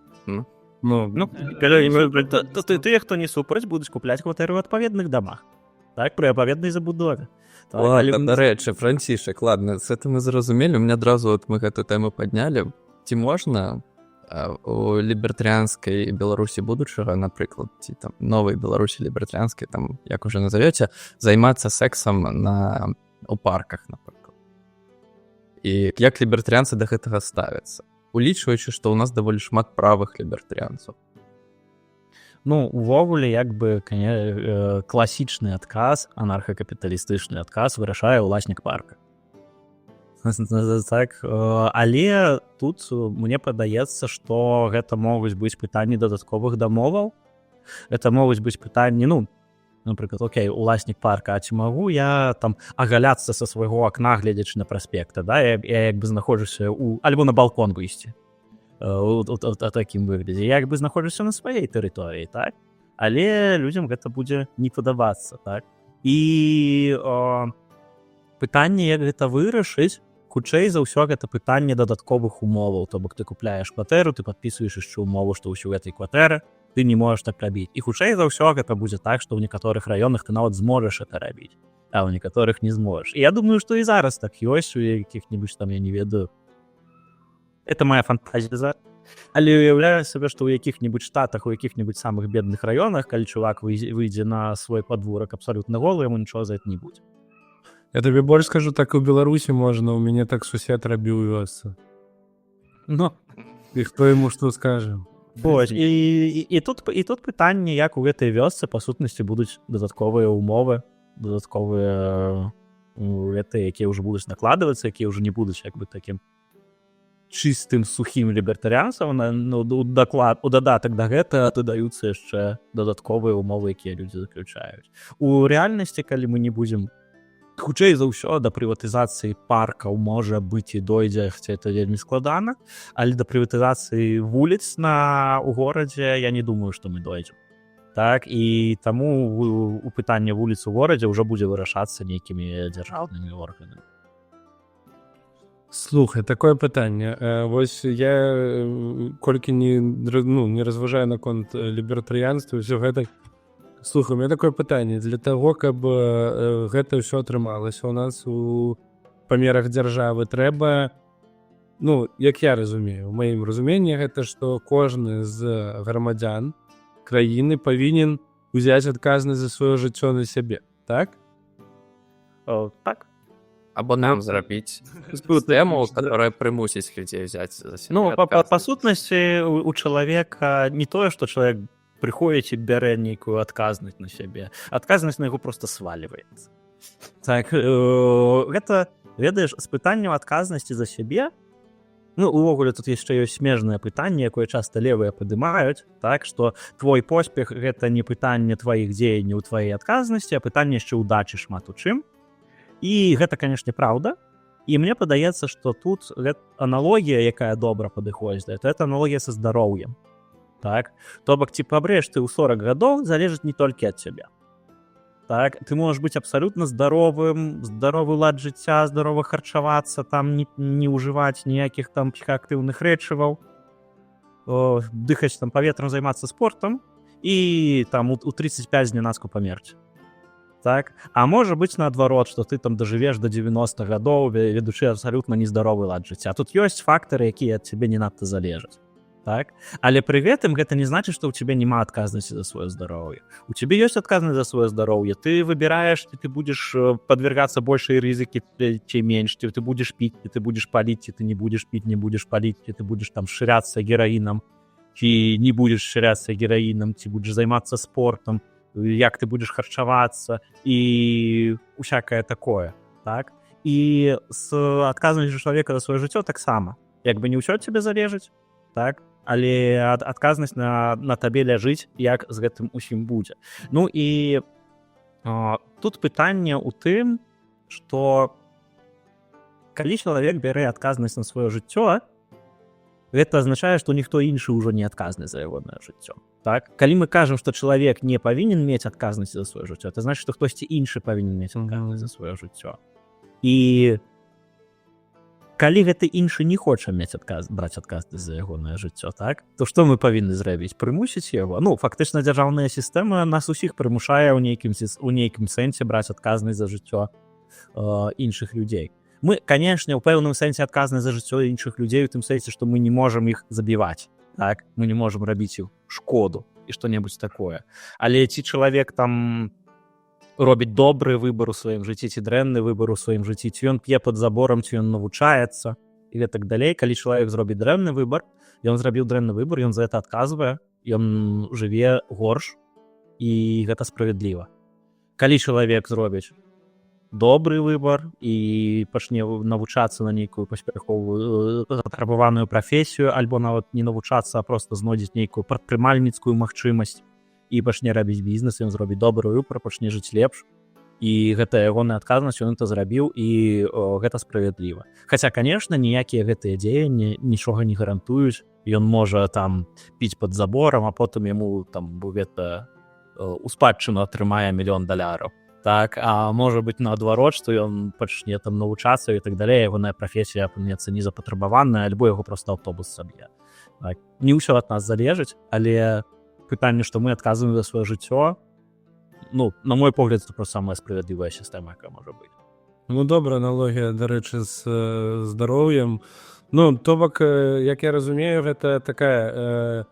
Тыя, хто не супраць, будуць купляць кватэры ў адпаведных дамах. Так, пры адпаведнай забудове. Ладно, до речі, Францішек, ладно, це ми зрозуміли, у мене одразу от ми эту тему підняли. Ці можна у лібертаріанській Білорусі будучого, наприклад, ці там новій Білорусі лібертаріанській, там, як уже назовете, займатися сексом у парках, наприклад. І як лібертаріанці до гэтага ставяться? Улічваючи, що у нас доволі шмат правих лібертаріанців. Ну, увогуле, як бы, класічны адказ, анархакапіталістычны адказ вырашае ўласнік парка. Так, але тут мне падаецца, што гэта могуць быць пытанні дадатковых дамоваў. Гэта могуць быць пытанні, ну, напрыклад, окей, уласнік парка, а ці магу я там агаляцца са свайго акна, гледзячы на праспекта, да, я як бы знаходжуся альбо на балкон выйсці у такім выглядзе. Я як бы знаходжуся на сваёй тэрыторыі, так? Але людзям гэта будзе не падабацца, так? І пытанне, як гэта вырашыць, хутчэй за ўсё гэта пытанне дадатковых умоваў. То бок ты купляеш кватэру, ты падпісваеш яшчэ умову, што ўсё гэтай кватэры ты не можаш так рабіць. І хутчэй за ўсё гэта будзе так, што ў некаторых раёнах ты нават зможаш это рабіць, а ў некаторых не зможаш. І я думаю, што і зараз так ёсць у якіх-небудзь там, я не ведаю. Это моя фантазія. Але уяўляю сабе, што ў якіх-небудзь штатах, у якіх-небудзь самых бедных раёнах, калі чувак выйдзе на свой падворак абсалютна голы, яму нічога за это не будзе. Я табе больш скажу, так і ў Беларусі можна, у мяне так сусед рабіў у вёсцы. Ну, і хто яму што скажа? Вось, і тут пытанне, як у гэтай вёсцы па сутнасці будуць дадатковыя умовы, дадатковыя гэтыя, якія ўжо будуць накладвацца, якія ўжо не будуць як бы такім чыстым сухім лібертарыянцам. У дадатак да гэтага дадаюцца яшчэ дадатковыя умовы, якія людзі заключаюць. У рэальнасці, калі мы не будзем, хутчэй за ўсё, да прыватызацыі паркаў можа быць і дойдзе, хаця это вельмі складана, але да прыватызацыі вуліц у горадзе я не думаю, што мы дойдзем. Так, і таму у пытанне вуліц у горадзе ўжо будзе вырашацца нейкімі дзяржаўнымі органамі. Слухай, такое пытанне. Вось я колькі не разважаю наконт лібертарыянства, ўсё гэта. Слухай, у меня такое пытанне. Для таго, каб гэта ўсё атрымалася у нас у памерах дзяржавы, трэба, ну, як я разумею, у маім разуменні гэта, што кожны з грамадзян краіны павінен узяць адказнасць за сваё жыццё на сябе, так? Так. Або нам зрабіць сістэму, которая прымусіць людзей взять за себя. Ну, па сутнасці у чалавека не тое, што чалавек прыходзіць і бярэ нейкую адказнасць на сябе. Адказнасць на яго проста свальваецца. Так, гэта, ведаеш, з пытаннем адказнасці за сябе, ну, увогуле тут яшчэ ёсць смежнае пытанне, якое часта левыя падымаюць, так, што твой поспех — гэта не пытанне тваіх дзеянняў, тваёй адказнасці, а пытанне яшчэ ўдачы шмат у чым. І гэта, канешне, праўда. І мне падаецца, што тут аналогія, якая добра падыходзіць, это аналогія са здароўем. Так, то бок ці пабрэш ты ў 40 гадоў, залежыць не толькі ад цябе. Так, ты можаш быць абсалютна здаровым, здаровы лад жыцця, здарова харчавацца, там не ўжываць ніякіх там псіхаактыўных рэчываў, дыхаць там паветрам, займацца спортам і там у 35 знянацку памерці. Так, а можа быць наадварот, што ты там дажывеш до 90 гадоў, ведучы абсалютна нездаровы лад жыцця. Тут ёсць фактары, якія ад цябе не надта залежаць. Так? Але пры гэтым гэта не значыць, што ў цябе няма адказнасці за сваё здароўе. У цябе ёсць адказнасць за сваё здароўе. Ты выбіраеш, ці ты будзеш падвергацца большай рызыкі, ці менш, ці ты будзеш піць, ці ты будзеш паліць, ці ты не будзеш піць, не будзеш паліць, ці ты будзеш там шыряцца гераінам, ці не будзеш шыряцца гераінам, ці будзеш займацца спортам, як ты будзеш харчавацца і усякае такое. Так? І з адказнасцю чалавека за сваё жыццё таксама. Як бы не ўсё ад цябе залежыць, так? Але адказнасць на табе ляжыць, як з гэтым усім будзе. Ну і тут пытанне ў тым, што калі чалавек бярэ адказнасць на сваё жыццё, гэта азначае, што ніхто іншы ўжо не адказны за ягонае жыццё. Так? Калі мы кажам, што чалавек не павінен мець адказнасць за сваё жыццё, это значыць, што хтосьці іншы павінен мець адказнасць за сваё жыццё. І калі гэты іншы не хоча браць адказнасць за ягонае жыццё, так, то што мы павінны зрабіць? Прымусіць яго? Ну, фактычна, дзяржаўная сістэма нас усіх прымушае ў нейкім сэнсе браць адказнасць за жыццё іншых людзей. Мы, канешне, ў пэўным сэнсе адказнасць за жыццё іншых людзей, у тым сэнсе, што мы не можам іх забіваць, так? Мы не можам рабіць іх шкоду і што-небудзь такое. Але ці чалавек там робіць добры выбар у сваім жыцці, ці дрэнны выбар у сваім жыцці, ці ён п'е пад заборам, ці ён навучаецца і гэтак далей. Калі чалавек зробіць дрэнны выбар, ён зрабіў дрэнны выбар, ён за гэта адказвае, ён жыве горш, і гэта справядліва. Калі чалавек зробіць добры выбар і пачне навучацца на нейкую паспяховую патрабаваную прафесію, альбо нават не навучацца, а проста знойдзець нейкую прадпрымальніцкую магчымасць і пачне рабіць бізнес, ён зробіць добры выбар, пачне жыць лепш. І гэта ягоная адказнасць, ён это зрабіў, і гэта справядліва. Хаця, канешне, ніякія гэтыя дзеянні нічога не гарантуюць. Ён можа там піць пад заборам, а потым яму там гэта у спадчыну атрымае $1 мільён. Так, а можа быць наадварот, што ён пачне там навучацца і так далей, ягоная прафесія апынецца незапатрабаваная, альбо яго проста аўтобус саб'е. Так. Не ўсё ад нас залежыць, але пытанне, што мы адказваем за сваё жыццё, ну, на мой погляд, это просто самая справядлівая сістэма, якая можа быць. Ну, добра аналогія, дарэчы, з здароўем. Ну, то бок, як я разумею, гэта такая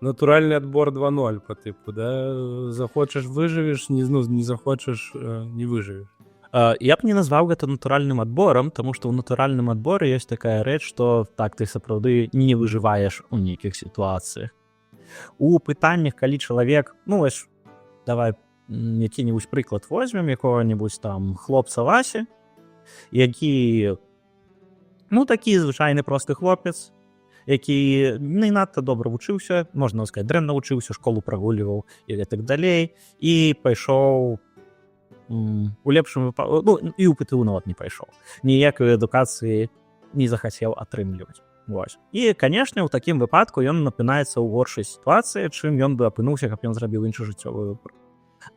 натуральны адбор 2.0 по тыпу, да? Захочаш выжывеш, не захочаш не выжывеш. Я б не назваў гэта натуральным адборам, таму што ў натуральным адборы ёсць такая рэч, што так ты сапраўды не выжываеш у нейкіх сітуацыях. У пытаннях, калі чалавек, ну, вось, давай які-небудзь прыклад возьмем, якога-небудзь там хлопца Васі, які, ну, такі звычайны просты хлопец, які не надта добра вучыўся, можна сказаць, дрэнна вучыўся, школу прагульваў і так далей, і пайшоў у лепшым выпадку, ну, і ў ПТУ нават не пайшоў. Ніякай адукацыі не захацеў атрымліваць. Вось. І, канешне, у такім выпадку ён апынаецца ў горшай сітуацыі, чым ён бы апынуўся, каб ён зрабіў іншы жыццёвы выбар.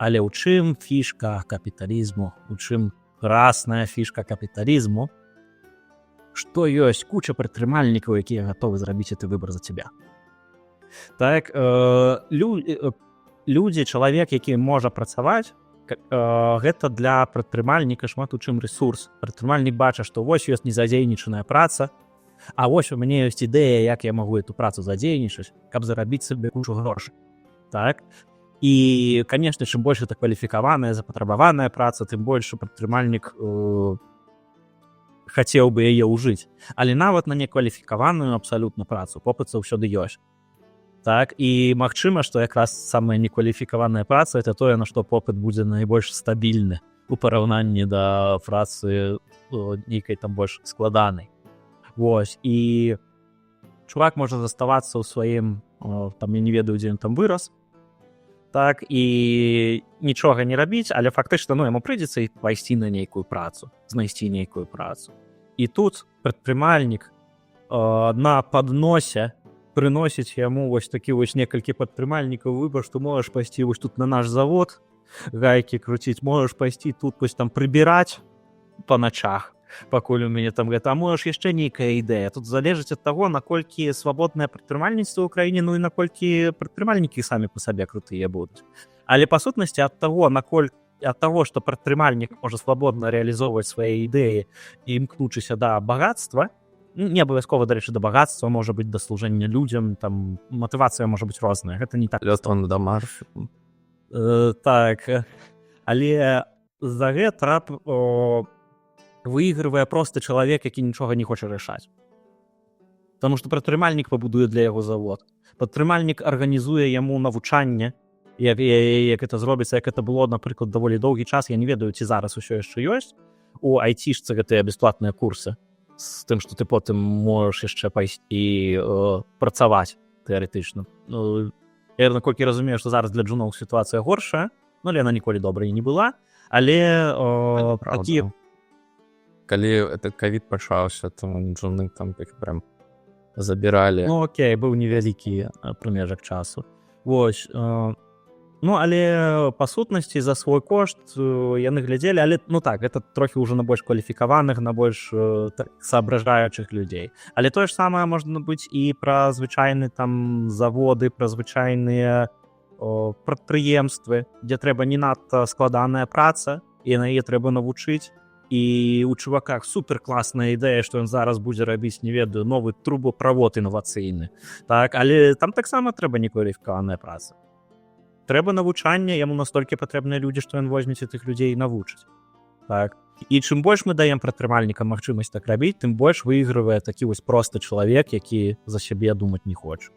Але ў чым фішка капіталізму, у чым красная фішка капіталізму, што ёсць куча прадпрымальнікаў, якія гатовы зрабіць гэты выбар за цябе. Так, людзі, чалавек, які можа працаваць, гэта для прадпрымальніка шмат у чым ресурс. Прадпрымальнік бача, што вось ёсць незадзейнічаная праца, а вось у мяне ёсць ідэя, як я магу эту працу задзейнічаць, каб зарабіць сабе кучу грошай. Так? І, канешне, чым больш гэта кваліфікаваная, запатрабаваная праца, тым больш прадпрымальнік хацеў бы яе ўжыць. Але нават на некваліфікаваную абсалютна працу попыт заўсёды ёсць. Так, і магчыма, што якраз самая некваліфікаваная праца это тое, на што попыт будзе найбольш стабільны у параўнанні да працы нейкай там больш складанай. Вось, і чувак можа заставацца ў сваім, там я не ведаю, дзе ён там вырас, так, і нічога не рабіць, але фактычна, ну, яму прыйдзецца і пайсці на нейкую працу, знайсці нейкую працу. І тут прадпрымальнік на падносе прыносіць яму вось такі вось некалькі прадпрымальнікаў выбар, што можаш пайсці вось тут на наш завод, гайкі круціць, можаш пайсці тут вось там прыбіраць па начах, пакуль у мяне там гэта, а можаш яшчэ нейкая ідэя. Тут залежыць ад таго, наколькі свабоднае прадпрымальніцтва ў краіне, ну і наколькі прадпрымальнікі самі па сабе крутыя будуць. Але па сутнасці ад таго, што прадпрымальнік можа свабодна рэалізоўваць свае ідэі і імкнучыся да багацтва, не абавязкова, дарэчы, да багацтва, можа быць да служэння людзям, там матывацыя можа быць розная, гэта не так. Лётон да маршу. Так, але за гэта выйгрывае просты чалавек, які нічога не хоча рашаць. Таму што прадпрымальнік пабудуе для яго завод. Прадпрымальнік арганізуе яму навучанне, як гэта зробіцца, як гэта было, напрыклад, даволі доўгі час, я не ведаю, ці зараз усё яшчэ ёсць. У айцішцы гэтыя бясплатныя курсы з тым, што ты потым можаш яшчэ пайсці працаваць тэарэтычна. Ну, я наколькі разумею, што зараз для джуноў сітуацыя горшая, ну, але яна ніколі добрай не была, але такі... Калі этот ковід пачаўся, то джуны там іх прям забіралі. Ну, окей, быў невялікі прамежак часу. Вось. Ну, але па сутнасці за свой кошт яны глядзелі, але, ну так, гэта трохі ўжо на больш кваліфікаваных, на больш соображаючых людзей. Але тое ж самае можна быць і пра звычайны там заводы, пра звычайныя прадпрыемствы, дзе трэба не надта складаная праца, і на яе трэба навучыць. І у чуваках суперкласная ідэя, што ён зараз будзе рабіць, не ведаю, новы трубаправод інавацыйны. Так, але там таксама трэба некваліфікаваная праца. Трэба навучанне, яму настолькі патрэбныя людзі, што ён возьмеце тых людзей і навучыць. Так. І чым больш мы даем прадпрымальнікам магчымасць так рабіць, тым больш выйгрывае такі вось просты чалавек, які за сябе думаць не хоча.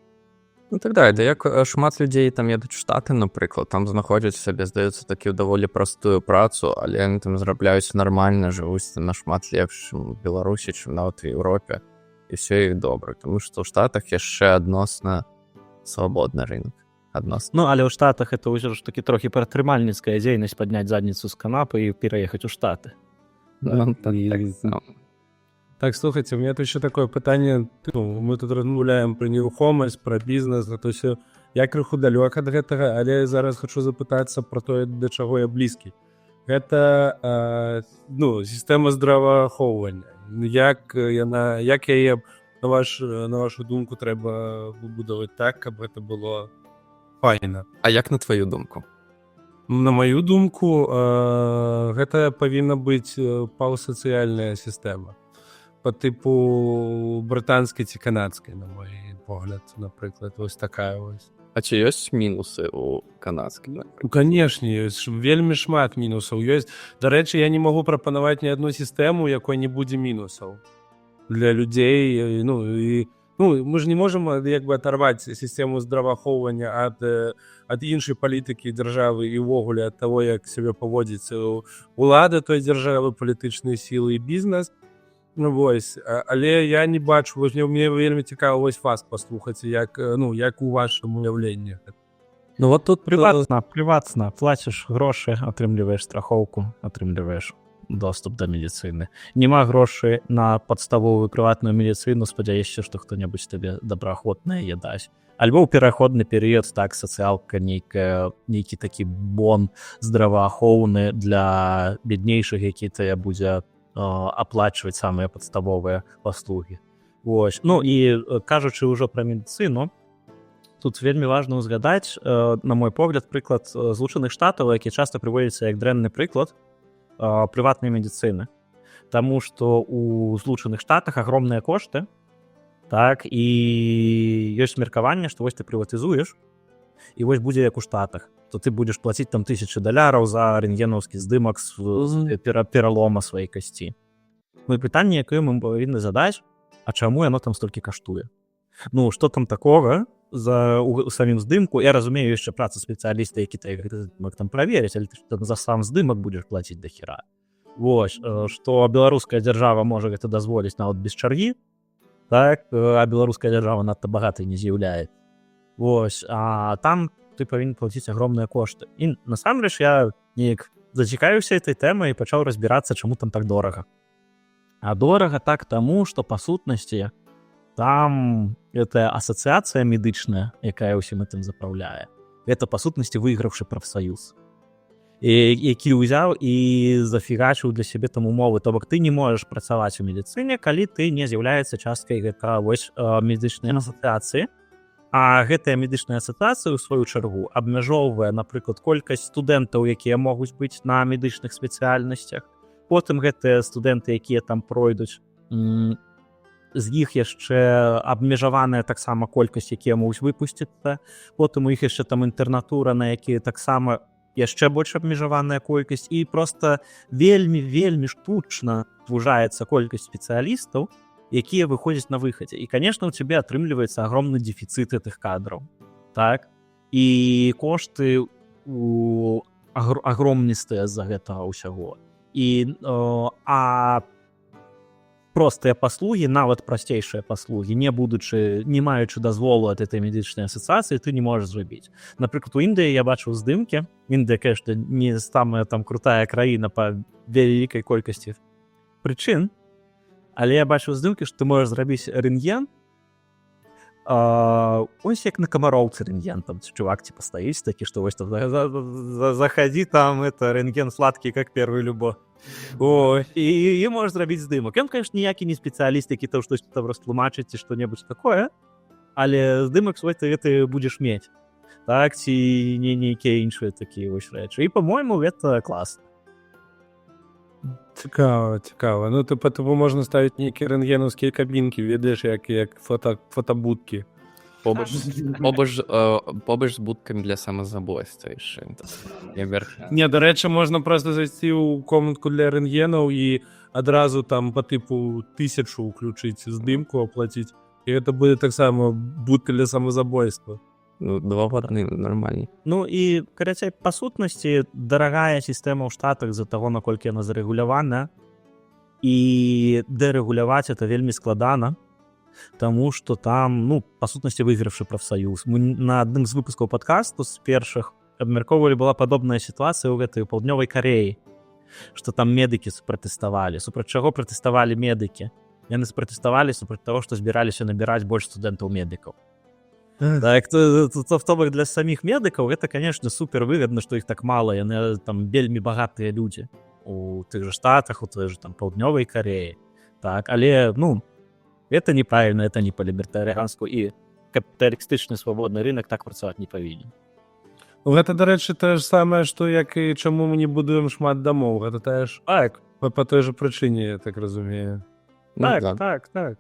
Ну так да, як шмат людзей там едуць у Штаты, напрыклад, там знаходзяць сабе, здаецца, такі даволі простую працу, але яны там зарабляюць нармальна, жывуць нашмат лепш, чым у Беларусі, чым нават у Еўропе, і ўсё іх добра, тому што ў Штатах яшчэ адносна свабодны рынок. Адносна. Ну, але ў Штатах это ўжо ж такі трохі прадпрымальніцкая дзейнасць падняць задніцу з канапы і пераехаць у Штаты. Ну, так, Так, слухайте, у меня тут еще такое питание. Ну, мы тут размовляем про нерухомость, про бізнес, то все. Я крыху далёк ад гэтага, але зараз хочу запытацца про тое, да чаго я блізкі. Гэта сістэма здраваахоўвання. Як яе, на вашу думку, трэба выбудаваць так, каб гэта было файна? А як на твою думку? На маю думку, гэта павінна быць паўсацыяльная сістэма. По типу брытанскай ці канадскай, на мой погляд, напрыклад, вось такая вось. А ці ёсць мінусы у канадскай? Ну, канешне, ёсць вельмі шмат мінусаў. Ёсць, дарэчы, я не магу прапанаваць ні адну сістэму, якой не будзе мінусаў для людзей. Мы ж не можам як бы аторваць сістэму здраваахоўвання ад іншай палітыкі дзяржавы і ўвогуле ад таго, як сябе паводзіць улада той дзяржавы, палітычныя сілы і бізнес. Ну, вось, але я не бачу, мне вельмі цікава вось вас паслухаць, як у вашым уяўленні. Ну вот тут прыватна, плаціш грошы, атрымліваеш страхоўку, атрымліваеш доступ да медыцыны. Нема грошай на падставовую прыватную медыцыну, спадзяешся, што хто-небудзь табе добраахвотна яе дасць. Альбо ў пераходны перыяд, так, сацыялка, нейкі такі бон здраваахоўны для беднейшых, які тая будзе аплачваць самыя падставовыя паслугі. Вось. Ну і кажучы ўжо пра медыцыну, тут вельмі важна ўзгадаць, на мой погляд, прыклад Злучаных Штатаў, які часта прыводзіцца як дрэнны прыклад прыватнай медыцыны. Таму што ў Злучаных Штатах агромныя кошты, так, і ёсць меркаванне, што вось ты прыватызуеш, і вось будзе як у Штатах, то ты будзеш плаціць там $1000 за рэнтгенаўскі здымак пералома сваёй касці. Ну і пытанне, якое мы павінны задаць, а чаму яно там столькі каштуе? Ну, што там такога у самім здымку? Я разумею яшчэ працу спецыяліста, які мог там праверыць, але ты за сам здымак будзеш плаціць да хера. Вось, што беларуская дзяржава можа гэта дазволіць нават без чаргі, так, а беларуская дзяржава надта багатай не з'яўляецца. Вось, а там ты павінен плаціць агромныя кошты. І насамрэч я неяк зацікавіўся этой тэмай і пачаў разбірацца, чаму там так дорага. А дорага так таму, што па сутнасці там гэтая асацыяцыя медычная, якая ўсім гэтым запраўляе, гэта па сутнасці выйграўшы прафсаюз, які ўзяў і зафігачыў для сябе там умовы. То бок ты не можаш працаваць у медыцыне, калі ты не з'яўляецца часткай медычнай асацыяцыі. А гэтая медычная асацыяцыя, у сваю чаргу, абмяжоўвае, напрыклад, колькасць студэнтаў, якія могуць быць на медычных спецыяльнасцях. Потым гэтыя студэнты, якія там пройдуць, з іх яшчэ абмежаваная таксама колькасць, якія могуць выпусціцца. Потым у іх яшчэ там інтэрнатура, на якія таксама яшчэ больш абмежаваная колькасць. І проста вельмі штучна звужаецца колькасць спецыялістаў, якія выходзяць на выхадзе. І, конечно, у цябе атрымліваецца агромны дэфіцыт гэтых кадраў. Так? І кошты агромністыя з-за гэтага ўсяго. А простыя паслугі, нават прасцейшыя паслугі, не маючы дазволу ад этой медычнай асацыяцыі, ты не можаш зрабіць. Напрыклад, у Індыі я бачыў здымкі. Індыя, конечно, не самая там крутая краіна па вялікай колькасці прычын, але я бачыў здымкі, што ты можаш зрабіць рэнтген, ось як на камароўцы рэнтген, там чувак типа стаіць такі, што вось там захадзі, там это рэнтген сладкі, як первый любо. І можаш зрабіць здымак. Ён, конечно, ніякі не спецыяліст, які там штось там растлумачыць ці што-небудзь такое, але здымак свой ты будзеш мець. Так, ці не нейкія іншыя такія вось рэчы. І, па-мойму, гэта класна. Цікава. Ну, тому можна ставити ніякі рентгенівські кабінки, ведеш, як фотобудки. Побач з будками для самозабойства. Ні, до речі, можна просто зайти у комнатку для рентгенів і одразу там по типу 1000 включити здимку, оплатити. і гэта будзе таксама будка для самазабойства. Ну, 2 в 1 нормально. Ну і карацей, па сутнасці дарагая сістэма ў штатах з-за таго, наколькі яна зарэгулявана, і дэрэгуляваць это вельмі складана, таму што там, ну, па сутнасці выйграўшы прафсаюз. Мы на адным з выпускаў падкасту з першых абмяркоўвалі, была падобная сітуацыя ў гэтай паўднёвай Кареі, што там медыкі супратэставалі. Супраць чаго пратэставалі медыкі? Яны супратэставалі супраць таго, што збіраліся набіраць больш студэнтаў-медыкаў. Так, то бок для саміх медыкаў гэта, конечно, супер выгадна, што іх так мала, яны там вельмі багатыя людзі у тых жа штатах, у той же там паўднёвай Кареі. Так, але, ну, это неправільна, это не па-лібертарыянску, і капіталістычны свабодны рынок так працаваць не павінен. Гэта, дарэчы, тое ж самае, што як і чаму мы не будуем шмат дамоў. Гэта тая ж па той жа прычыне, я так разумею. Так.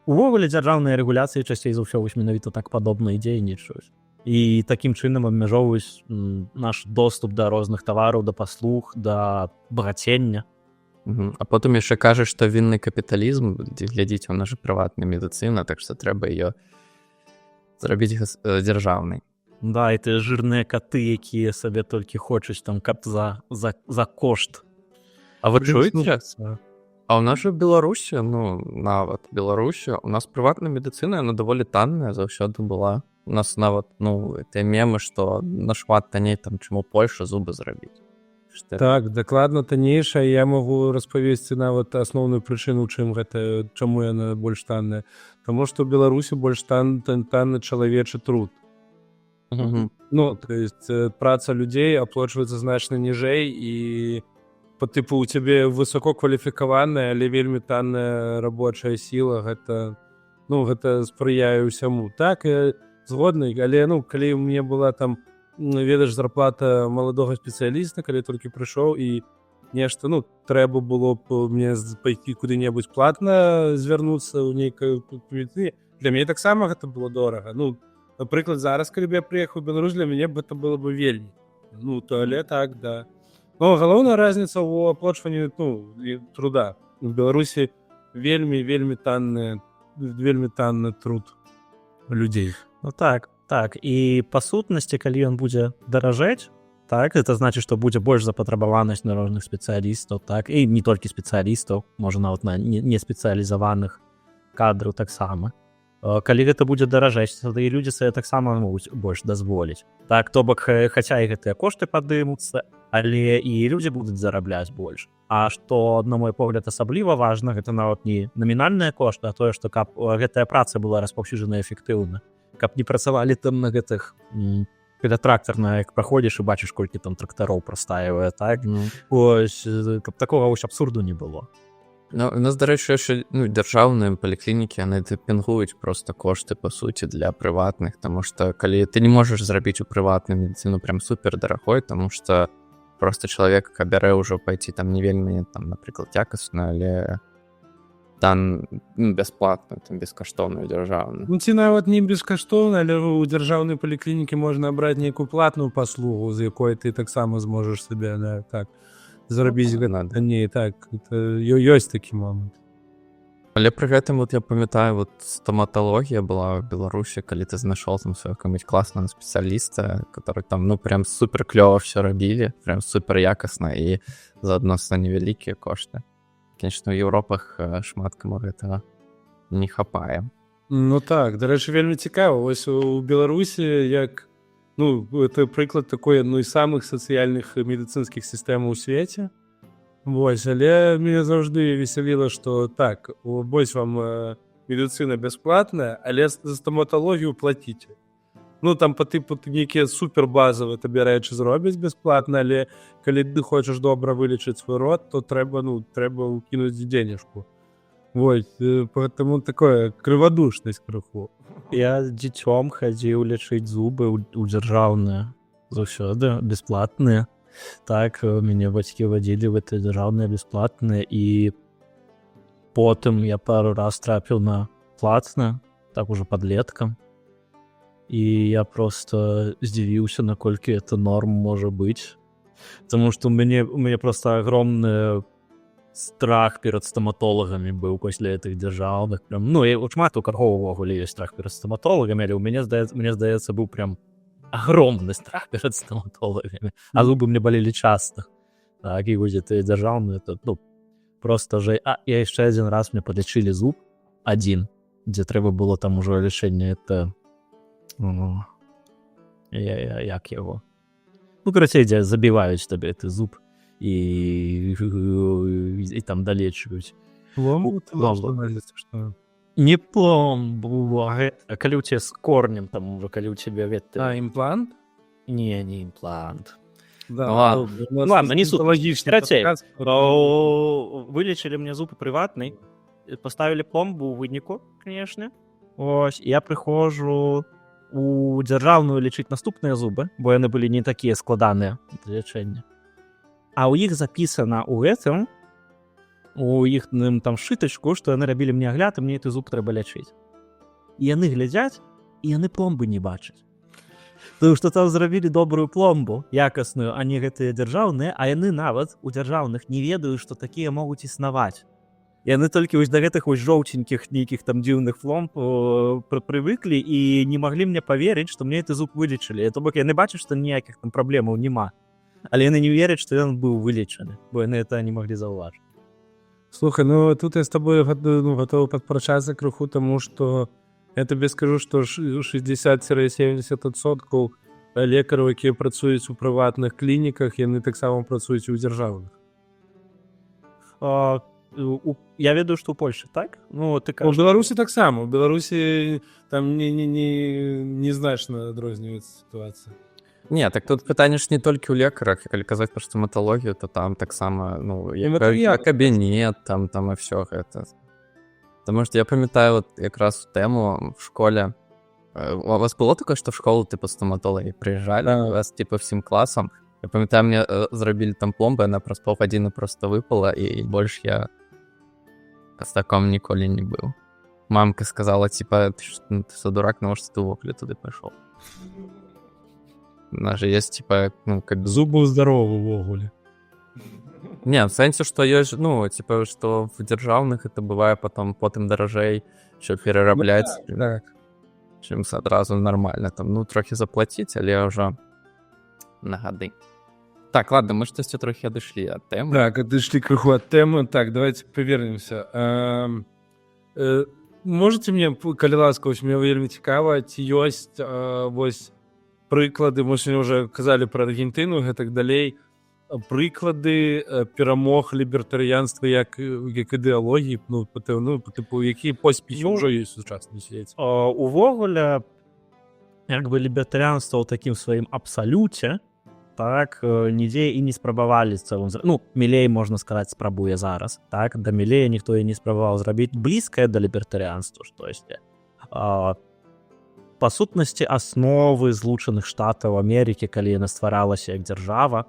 Увогуле дзяржаўныя рэгуляцыі часцей за ўсё вось менавіта так падобна і дзейнічаюць. І такім чынам абмяжоўваюць наш доступ да розных тавараў, да паслуг, да багацення. А потым яшчэ кажаш, што вінны капіталізм, глядзіце, у нас жа прыватная медыцына, так што трэба ее зрабіць дзяржаўнай. Да, і тыя жирныя каты, якія сабе толькі хочуць там каб за кошт. А вы чуеце? А ў нас жа Беларусі, ну, нават Беларусі, у нас прыватная медыцына, яна даволі танная заўсёды была. У нас нават, ну, тыя мемы, што нашмат танней там, чым у Польшы зубы зрабіць. Так, дакладна таннейшая. Я магу распавесці нават асноўную прычыну, чым гэта, чаму яна больш танная. Таму што ў Беларусі больш танны чалавечы труд. Ну, то есть праца людзей аплачваецца значна ніжэй, і по тыпу у цябе высокакваліфікаваная, але вельмі танная рабочая сіла, гэта, ну, гэта спрыяе ўсяму. Так, згодны, але, ну, калі у мяне была там, ведаеш, зарплата маладога спецыяліста, калі толькі прыйшоў, і нешта, ну, трэба было б мне пайти куды-небудзь платна звярнуцца ў нейкай медыцыне. Для мяне таксама гэта было дорага. Ну, напрыклад, зараз, калі б я прыехаў у Беларусь, для мяне б гэта было бы вельмі. Ну, то, але так, да. Но галоўная разніца ў аплачванні, ну, труда. У Беларусі вельмі танны труд людзей. Ну так. І па сутнасці, калі ён будзе даражэць, так, это значыць, што будзе больш запатрабаванасць на розных спецыялістаў, так, і не толькі спецыялістаў, можа нават на неспецыялізаваных кадраў таксама. Калі гэта будзе даражэць, тады і людзі сабе таксама могуць больш дазволіць. Так, то бок, хаця і гэтыя кошты падымуцца, але і людзі будуць зарабляць больш. А што, на мой погляд, асабліва важна, гэта нават не намінальныя кошты, а тое, што каб гэтая праца была распаўсюджана эфектыўна. Каб не працавалі там на гэтых, каля трактарна, як праходзіш і бачыш, колькі там трактароў прастаивае, так? Ось, каб такога вось абсурду не было. Ну, у нас, дарэчы, яшчэ, ну, дзяржаўныя паліклінікі, яны дэмпінгуюць проста кошты, па суці, для прыватных, таму што калі ты не можаш зрабіць у прыватную медыцыну прям супер дарагой, таму што проста чалавек, бярэ ўжо пайці там не вельмі, там, напрыклад, якасна, але там, ну, бясплатна, там, бескаштоўную дзяржаўную. Ну, ці нават не бескаштоўна, але ў дзяржаўнай паліклінікі можна абраць нейкую платную паслугу, з якой ты таксама зможаш сабе, да, так, зрабіць гэта. Не, так, ёсць такі момант. Але пры гэтым, вот, я памятаю, вот, стоматологія была ў Беларусі, калі ты знайшоў там свайго камусь класнага спецыяліста, который там, ну, прям супер клёва все рабілі, прям супер якасна і за адносна невялікія кошты. Конечно, у Еўропах шмат каму гэтага не хапае. Ну так, дарэчы, вельмі цікава. Вось у Беларусі, як, ну, это прыклад такой адной з самых сацыяльных медыцынскіх сістэмаў у свеце. Вось, але мяне заўжды весяліла, што так, вось вам медыцына бясплатная, але за стоматалогію плаціце. Ну, там па тыпу нейкія супербазавыя табе рэчы зробяць бясплатна, але калі ты хочаш добра вылечыць свой рот, то трэба ўкінуць денежку. Вось, таму такое крывадушнасць крыху. Я дзіцём хадзіў лечыць зубы ў дзяржаўныя, заўсёды бясплатныя. Так, мяне бацькі вадзілі в гэтыя дзяржаўныя бясплатныя, і потым я пару раз трапіў на платна, так ужо падлеткам. І я просто здзівіўся, наколькі это норм можа быць. Таму што у мяне проста агромная страх перад стаматолагамі быў пасля гэтых дзяржаўных прям, ну і шмат у каго ўвогуле ёсць страх перад стаматолагамі, але мне здаецца быў прям агромны страх перад стаматолагамі, а зубы мне балелі часта, так, і вось гэтыя дзяржаўныя, то, ну, просто же, я яшчэ адзін раз мне падлічылі зуб адзін, дзе трэба было там ужо лячэнне, это як яго, ну, карацей, дзе забіваюць табе ты зуб і там далечваюць. Не пломбу, калі ў цябе з корнем, там ужо калі ў цябе імплант? Не імплант. Да. Ладно, не суть. Карацей, вылечылі мне зуб прыватны, паставілі пломбу ў выніку, канешне. Ось, я прыходжу у дзяржаўную лічыць наступныя зубы, бо яны былі не такія складаныя для лячэння. А ў іх запісана ў гэтым, у іхным там шытачку, што яны рабілі мне агляд, і мне гэты зуб трэба лячыць. І яны глядзяць, і яны пломбы не бачаць. Тому што там зрабілі добрую пломбу, якасную, а не гэтыя дзяржаўныя, а яны нават у дзяржаўных не ведаюць, што такія могуць існаваць. Яны толькі вось да гэтых вось жоўценькіх нейкіх там дзіўных пломб прывыклі і не маглі мне паверыць, што мне гэты зуб вылечылі. То бок яны бачаць, што ніякіх там праблемаў няма. Але яны не вераць, што ён быў вылечаны, бо яны это не маглі заўважыць. Слухай, ну тут я з тобой готовы падпрачацца крыху, таму што я табе скажу, што 60-70% лекараў, якія працуюць у прыватных клініках, яны таксама працуюць у дзяржаўных. Я ведаю, што ў Польшы, так? Ну, ты кажаш... У Беларусі таксама. У Беларусі там незначна адрозніваецца сітуацыя. Не, так тут пытанне ж не толькі ў лекарах, калі казаць пра стаматалогію, то там таксама, ну, кабінет, там і ўсё гэта. Таму што я памятаю вот якраз тэму в школе. У вас было такое, што в школу типа стаматологи приезжалі, у вас типа всім класам. Я памятаю, мне зрабілі там пломбу, яна праз паўгадзіны просто выпала, і больш я з таком ніколі не быў. Мамка сказала, типа, ты что, дурак, навошта ты ўвогуле туды пайшоў? У нас же есть, типа, ну, как... Зубы здоровы ўвогуле. Не, в сэнсе, што ёсць, ну, типа, што в дзяржаўных это бывае потым даражэй, що перарабляць, так. Чым адразу нормально, там, ну, трохі заплаціць, але ўжо на гады. Так, ладно, мы штосьці трохі адышлі ад тэмы. Так, адышлі крыху ад тэмы. Так, давайте павернемся. Можете мне, калі ласка, мне вельмі цікава, ці ёсць вось прыклады, мы сёння ўжо казалі пра Аргентыну, гэтак далей, прыклады перамог лібертарыянства як ідэалогіі, ну, па тыпу, якія поспехі ўжо ёсць у сучасным свеце. Увогуле, як бы лібертарыянства ў такім сваім абсалюце, так, нідзе і не спрабавалі цэлым... Ну, Мілей, можна сказаць, спрабуе зараз, так, да Мілея ніхто і не спрабаваў зрабіць блізкае да лібертарыянства штосьці. Па сутнасці, асновы Злучаных Штатаў Амерыкі, калі яна стваралася як дзяржава,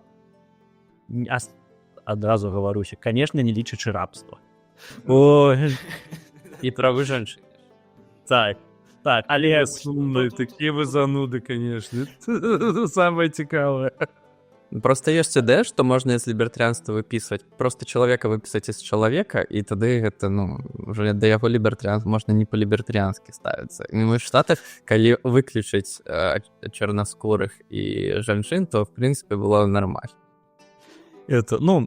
адразу гаваруся, канешне, не лічачы рабства. І правы жанчын. Так, але... Такія вы зануды, канешне. Самае цікавае. Просто ёсць ідэя, што можна з лібертарыянства выпісваць, просто чалавека выпісаць з чалавека, і тады гэта, ну, ўжо да яго лібертарыянства можна не па-лібертарыянскі ставіцца. І мы в Штатах, калі выключыць чарнаскурых і жанчын, то, в прынцыпе, было нармальна. Ну,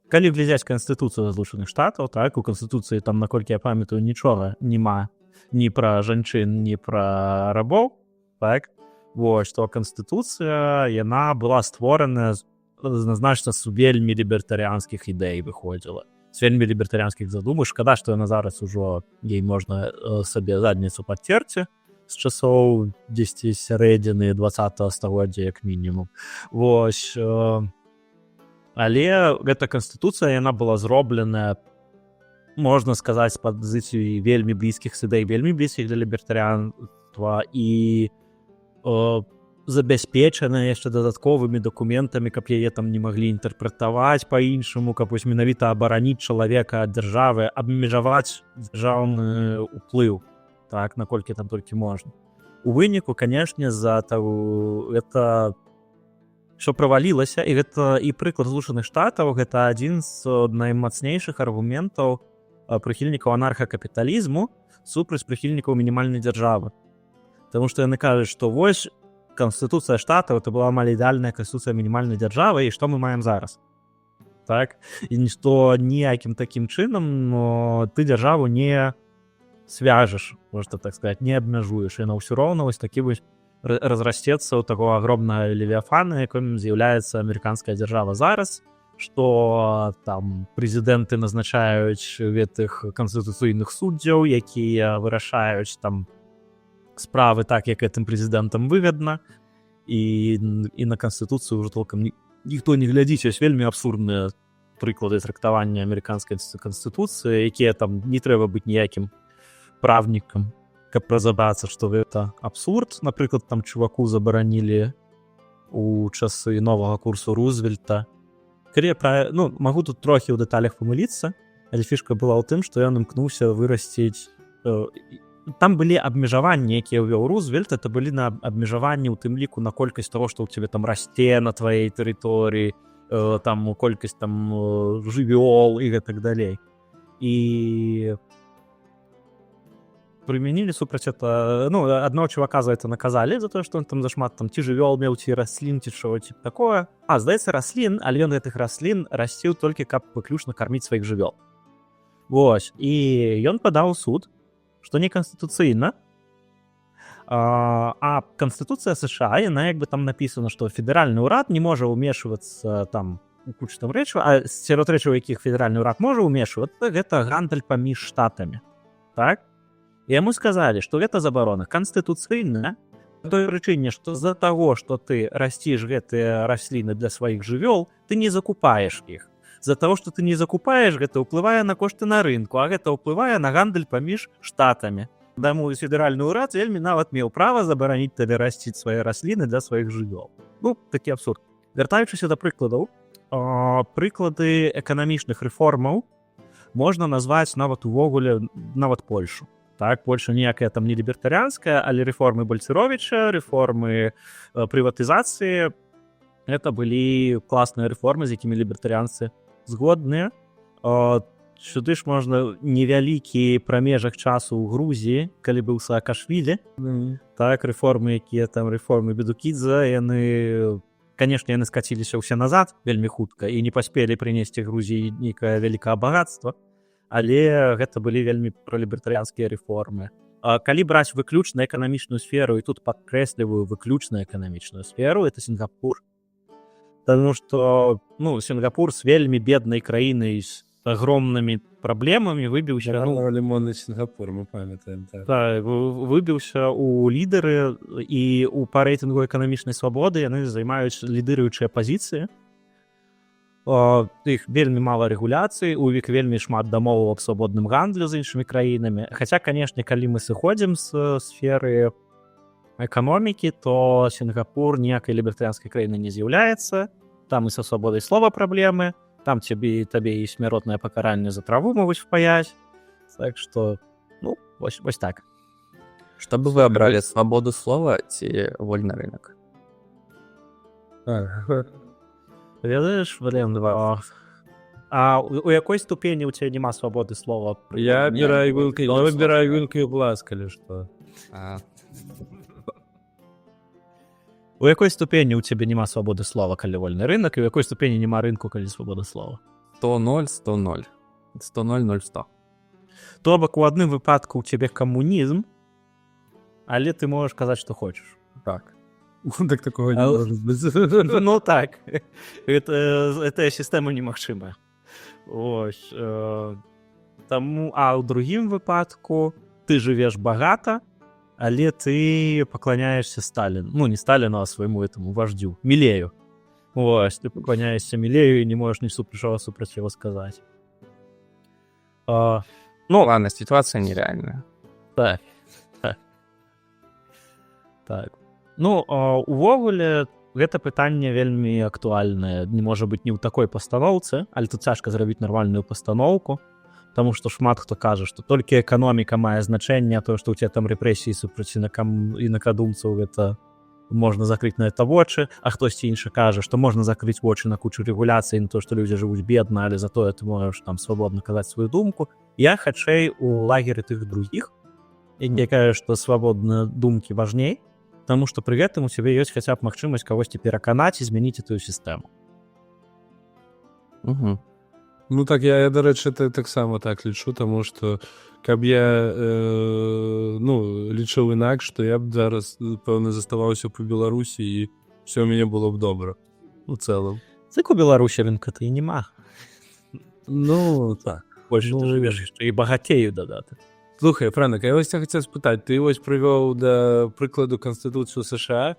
калі глядзяць Канстытуцыю Злучаных Штатаў, так, у Канстытуцыі там, наколькі я памятаю, нічога няма ні пра жанчын, ні пра рабоў, так, вось, што Канстытуцыя, яна была створана значна з вельмі лібертарыянскіх ідэй выходзіла, з вельмі лібертарыянскіх задумаў. Шкада, што яна зараз ужо, ей можна сабе задніцу падцерці з часоў 10 сярэдзіны 20-го стагоддзя, як мінімум. Вось, але гэта Канстытуцыя, яна была зробленая, можна сказаць, з пазіцыі вельмі блізкіх ідэй, вельмі блізкіх для лібертарыянства і забяспечана яшчэ дадатковымі дакументамі, каб яе там не маглі інтэрпрэтаваць па-іншаму, каб вось менавіта абараніць чалавека ад дзяржавы, абмежаваць дзяржаўны ўплыў, так, наколькі там толькі можна. У выніку, канешне, за это що правалілася, і гэта і прыклад Злучаных Штатаў гэта адзін з наймацнейшых аргументаў прыхільнікаў анархакапіталізму супраць прыхільнікаў мінімальнай дзяржавы. Таму што яны кажуць, што вось Канстытуцыя Штатаў это была амаль ідэальная канстытуцыя мінімальнай дзяржавы, і што мы маем зараз. Так? І што ніякім такім чынам ты дзяржаву не свяжаш, можна так сказать, не абмяжуеш. Яна ўсё роўна вось такі вось разрастецца ў такого агромнага левіафана, якім з'яўляецца амерыканская дзяржава зараз, што там прэзідэнты назначаюць гэтых канстытуцыйных суддзяў, якія вырашаюць там справы так, як гэтым прэзідэнтам выгадна, і на канстытуцыю ўжо толкам ніхто не глядзіць. Ёсць вельмі абсурдныя прыклады трактавання амерыканскай канстытуцыі, якія там не трэба быць ніякім правнікам, каб разабрацца, што гэта абсурд. Напрыклад, там чуваку забаранілі у часы новага курсу Рузвельта. Магу тут трохі ў дэталях памыліцца, але фішка была ў тым, што ён імкнуўся вырасціць. Там былі абмежаванні, якія ўвёў Рузвельт, это былі на абмежаванні ў тым ліку на колькасць того, што ў цябе там расце на тваёй тэрыторыі, там колькасць там жывёл і гэтак далей. І прымянілі супраць это, адного чувака за это наказалі, за тое, што он там зашмат там ці жывёл меў, ці раслін, ці чого, ці такое. Здаецца, раслін, але ён гэтых раслін расціў толькі, каб выключна карміць сваіх жывёл. Вось, і ён падаў у суд, што не канстытуцыйна, а Канстытуцыя США, яна як бы там напісана, што федэральны ўрад не можа ўмешвацца там у кучу там рэчаў, а сярод рэчаў, якіх федэральны ўрад можа ўмешвацца, гэта гандаль паміж штатамі. Так? І яму сказалі, што гэта забарона канстытуцыйная, па той прычыне, што з-за таго, што ты расціш гэтыя расліны для сваіх жывёл, ты не закупаеш іх. З-за таго, што ты не закупаеш, гэта ўплывае на кошты на рынку, а гэта ўплывае на гандаль паміж штатамі. Таму федэральны ўрад вельмі нават меў права забараніць табе расціць свае расліны для сваіх жывёл. Такі абсурд. Вяртаючыся да прыкладаў, прыклады эканамічных рэформаў можна назваць нават увогуле нават Польшу. Так, Польша ніякая там не лібертарыянская, але рэформы Бальцэровіча, рэформы прыватызацыі, гэта былі класныя рэформы, з якімі лібертарыянцы згодныя. Сюды ж можна невялікі прамежак часу ў Грузіі, калі быў Саакашвілі. Так, рэформы, якія там рэформы Бедукідзе, конечно, яны скаціліся ўсе назад вельмі хутка і не паспелі прынесці Грузіі нейкае вялікае багатства. Але гэта былі вельмі пролібертарыянскія рэформы. Калі браць выключна эканамічную сферу, і тут падкрэсліваю выключна эканамічную сферу, это Сінгапур. Таму што Сінгапур з вельмі беднай краінай з агромнымі праблемамі выбіўся. Лімонны Сінгапур, мы памятаем. Так, выбіўся ў лідары, і ў па рэйтынгу эканамічнай свабоды яны займаюць лідыруючыя пазіцыі. Іх вельмі мала рэгуляцый, у іх вельмі шмат дамоваў аб свабодным гандлю з іншымі краінамі. Хаця, канешне, калі мы сыходзім з сферы эканомікі, то Сінгапур ніякай лібертарыянскай краіны не з'яўляецца. Там і са свабодай слова праблемы, там табе і смяротнае пакаранне за траву могуць впаяць. Так што, вось так. Што бы вы абралі, свабоду слова ці вольны рынок? Ведаеш, Валерий, а у якой ступені у цябе няма свабоды слова? Я выбіраю вылкай глаз, калі што. У якой ступені у цябе няма свабоды слова, калі вольны рынок, і у якой ступені няма рынку, калі свабода слова? 100-0, 100-0. 100-0-0-100. То бок, у адным выпадку у цябе камунізм, але ты можаш казаць, што хочаш. Так. Так такого не может быть. Так. Гэтая сістэма немагчымая. Ось. Таму, у другім выпадку ты жывеш багата, але ты пакланяешься Сталіну. Не Сталіну, а свайму этому вождю, Мілею. Ось, ты пакланяешься Мілею і не можаш ні супраць яго сказаць. Ладно, ситуация нереальная. Так. Так. Увогуле, гэта пытанне вельмі актуальнае. Не можа быць не ў такой пастаноўцы, але тут цяжка зрабіць нармальную пастаноўку, таму што шмат хто кажа, што толькі эканоміка мае значэнне, а тое, што ў цябе там рэпрэсіі супраць інакадумцаў, гэта можна закрыць на это вочы, а хтосьці іншы кажа, што можна закрыць вочы на кучу рэгуляцый, на то, што людзі жывуць бедна, але затое ты можаш там свабодна казаць сваю думку. Я хутчэй у лагеры тых другіх, які кажа, што свабодныя думкі важней, таму што пры гэтым у цябе ёсць хаця б магчымасць кагосьці пераканаць і змяніць этую сістэму. Угу. Ну так, я дарэчы, таксама так лічу, таму што каб я лічыў інакш, што я б зараз, пэўна, заставаўся па Беларусі і ўсё ў мяне было б добра у цэлым. Цык у Беларусі рынка-то і няма. Ну, так. Больш ты жывеш яшчэ і багацею дадатак. Слухай, Франак, я вось хацеў спытаць, ты вось прывёў да прыкладу Канстытуцыю США,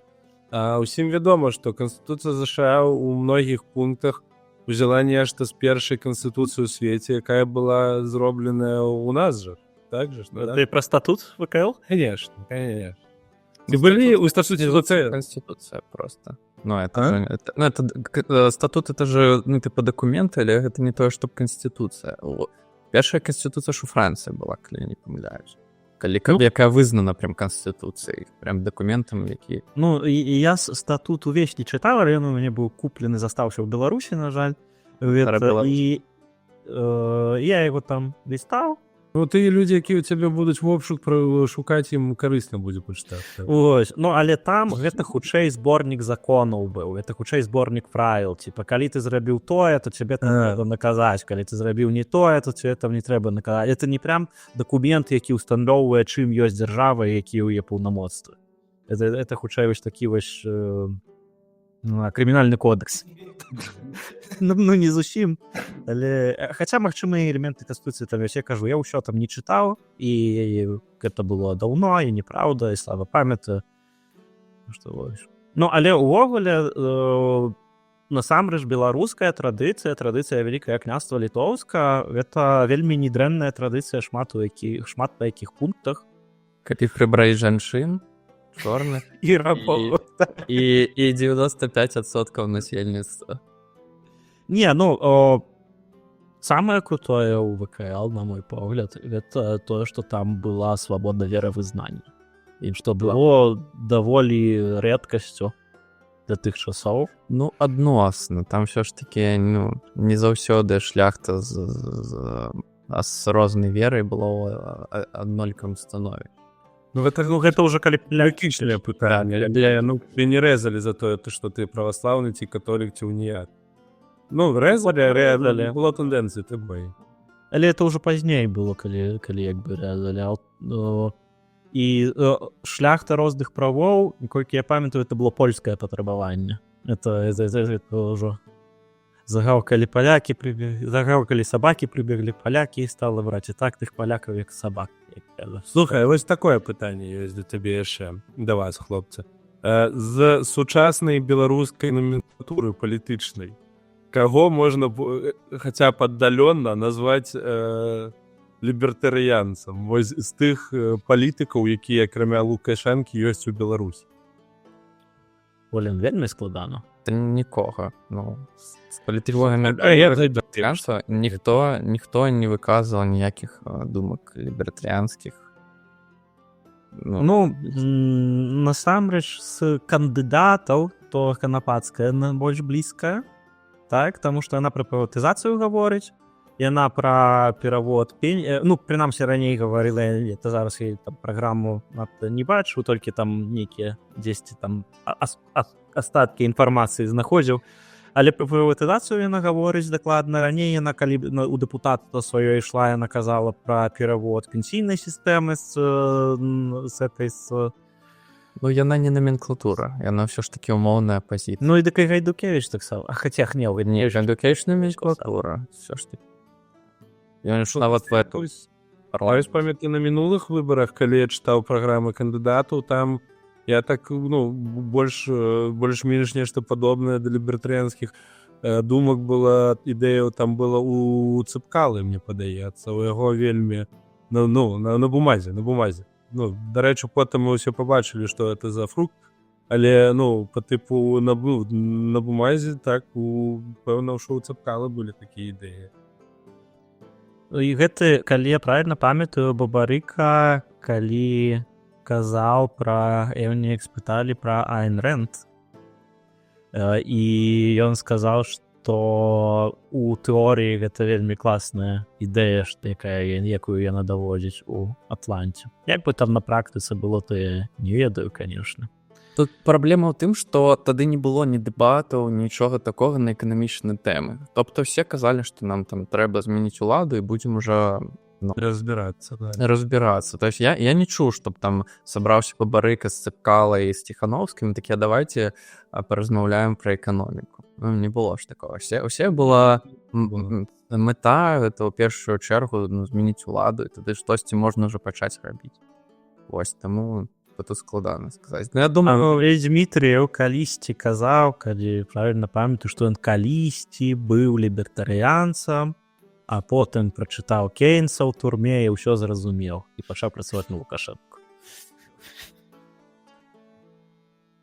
а ўсім вядома, што Канстытуцыя США ў многіх пунктах узяла нешта з першай Канстытуцыі ў свеце, якая была зробленая ў нас жа, так же? Ты пра статут ВКЛ? Конечно. Ты былі ў статуце Конституция просто. Статут это же, типа документы, але гэта не тое, чтоб Конституция. Першая Конституция ж у Францыі была, калі не памыляюсь. Якая вызнана прям Конституцыяй, прям документам, які... Ну, і я статут увесь не чытаў, але ён у мяне быў куплены, застаўся ў Беларусі, на жаль. І я яго там лістаў. Ну, ты людзі, якія ў цябе будуць вобшук шукаць, ім карысна будзе пачытаць. Ось, ну, але там гэта хутчэй зборнік законаў быў, гэта хутчэй зборнік правіл. Типа, калі ты зрабіў тое, то цябе там трэба наказаць, калі ты зрабіў не тое, то цябе там не трэба наказаць. Это не прям дакумент, які ўстаноўвае, чым ёсць дзяржава, які ў яе паўнамоцтвы. Это хутчэй вось такі вось крымінальны кодекс. Ну, не зусім. Але, хаця, магчыма, элементы Конституцыі там ёсць, я кажу, я ўсё там не чытаў, і гэта было даўно, і неправда, і слава памяти. Ну, але ўвогуле, насамрэч, беларуская традыцыя Вялікае княства Літоўска, гэта вельмі недрэнная традыцыя шмат па якіх пунктах. Калі прыбраць жанчын, чорных І рабоў. і 95% насельніцтва. Не, самае крутое ў ВКЛ, на мой погляд, гэта тое, што там была свабода веравызнання. І што было даволі рэдкасцю для тых часоў. Ну, адносна. Там ўсё ж такі, не заўсёды шляхта з рознай верай было ў аднолькавым станове. Ну, гэта ўжо калі палітычнае пытанне. Тебе не рэзалі за тое, што ты праваслаўны, ці католік, ці уніят. Ну, рэзалі, было тэндэнцыі, ты бой. Але это ўжо пазней было, калі як бы рэзалі. І шляхта розных правоў, колькі я памятаю, это было польскае патрабаванне. Это ўжо загаўкалі сабакі прыбеглі палякі і стала браць і так тых палякаў, як сабак. Слухай, вось такое пытанне ёсць да табе яшчэ, да вас, хлопцы. З сучаснай беларускай номенклатуры палітычнай каго можна хаця б аддалённа назваць лібертарыянцам, вось з тых палітыкаў, якія акрамя Лукашэнкі ёсць у Беларусі? Вельмі складана. Та нікога. З палітычнага ніхто не выказваў ніякіх думак лібертарыянскіх. Насамрэч, з кандыдатаў, то Канапацкая найбольш блізкая, так, таму што яна пра прыватызацыю гаворыць, яна пра перавод пені, прынамсі раней гаварыла, это зараз я там праграму не бачу, толькі там нейкія дзесьці там астаткі інфармацыі знаходзіў, але пра прыватызацыю яна гаворыць дакладна. Раней яна, калі у дэпутата сваёй ішла, яна казала пра перавод пенсійнай сістэмы яна не номенклатура, яна ўсё ж такі умоўная пазіцыя. Ну і дык і Гайдукевіч таксама, хаця хнеў. Не, Гайдукевіч номенклатура, ўсё ж такі. Ён ж нават Я памятаю, на мінулых выбарах, калі я чытаў праграмы кандыдатаў, там я так, больш-менш нешта падобнае да лібертарыянскіх думак была, ідэя там была у Цыпкалы, мне падаецца, у яго вельмі, на бумазе. Дарэчы, потым мы ўсё пабачылі, што гэта за фрукт, але, па тыпу на бумазе, так, пэўна, што у Цыпкалы былі такія ідэі. І гэты, калі я правільна памятаю, Бабарыка, калі казаў пра неяк спыталі пра Айн Рэнд, і ён сказаў, што у тэорыі гэта вельмі класная ідэя, якую яна даводзіць у Атланце. Як бы там на практыцы было, то я не ведаю, конечно. Тут праблема ў тым, што тады не было ні дэбатаў, нічога такога на эканамічныя тэмы. Тобто все казалі, што нам там трэба змяніць уладу і будзем ужо разбирацца, да. разбирацца. То есть я не чуў, чтоб там сабраўся Бабарыка з Цыпкалай і з Ціхановскім, такі давайте паразмаўляем пра эканоміку. Ну, не было ж такого. Усе была мэта, гэта ў першую чергу змяніць уладу, і тады штосьці можна ўжо пачаць рабіць. Вось, таму тут складана сказаць. Ну, я думаю, Дмітрыеў калісьці казаў, калі правільна памятаю, што ён калісьці быў лібертарыянцам, а потым прачытаў Кейнса ў турме і ўсё зразумеў і пачаў працаваць на Лукашэнку.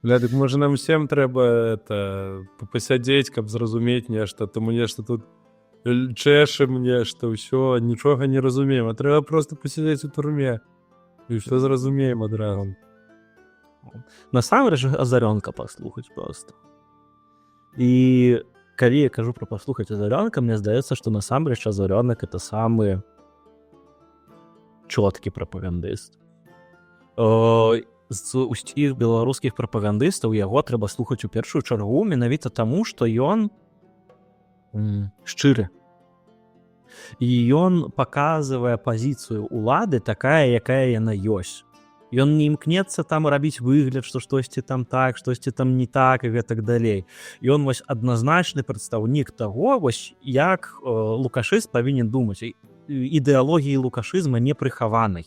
Бля, так можа нам всем трэба пасядзець, каб зразумець нешта, таму нешта тут чэшым нешта, ўсё, нічога не разумеем, а трэба проста пасядзець у турме і ўсё зразумеем адразу. Насамрэч Азарёнка паслухаць проста. І калі я кажу пра паслухаць Азарёнка, мне здаецца, што насамрэч Азарёнак это самы чёткі прапагандыст. З усіх беларускіх прапагандыстаў яго трэба слухаць у першую чаргу менавіта таму, што ён шчыры. І ён паказвае пазіцыю ўлады такая, якая яна ёсць. Ён не імкнецца там рабіць выгляд, што штосьці там так, штосьці там не так і гэтак далей. Ён вось адназначны прадстаўнік таго, вось як лукашыст павінен думаць. Ідэалогіі лукашызма не прыхаванай.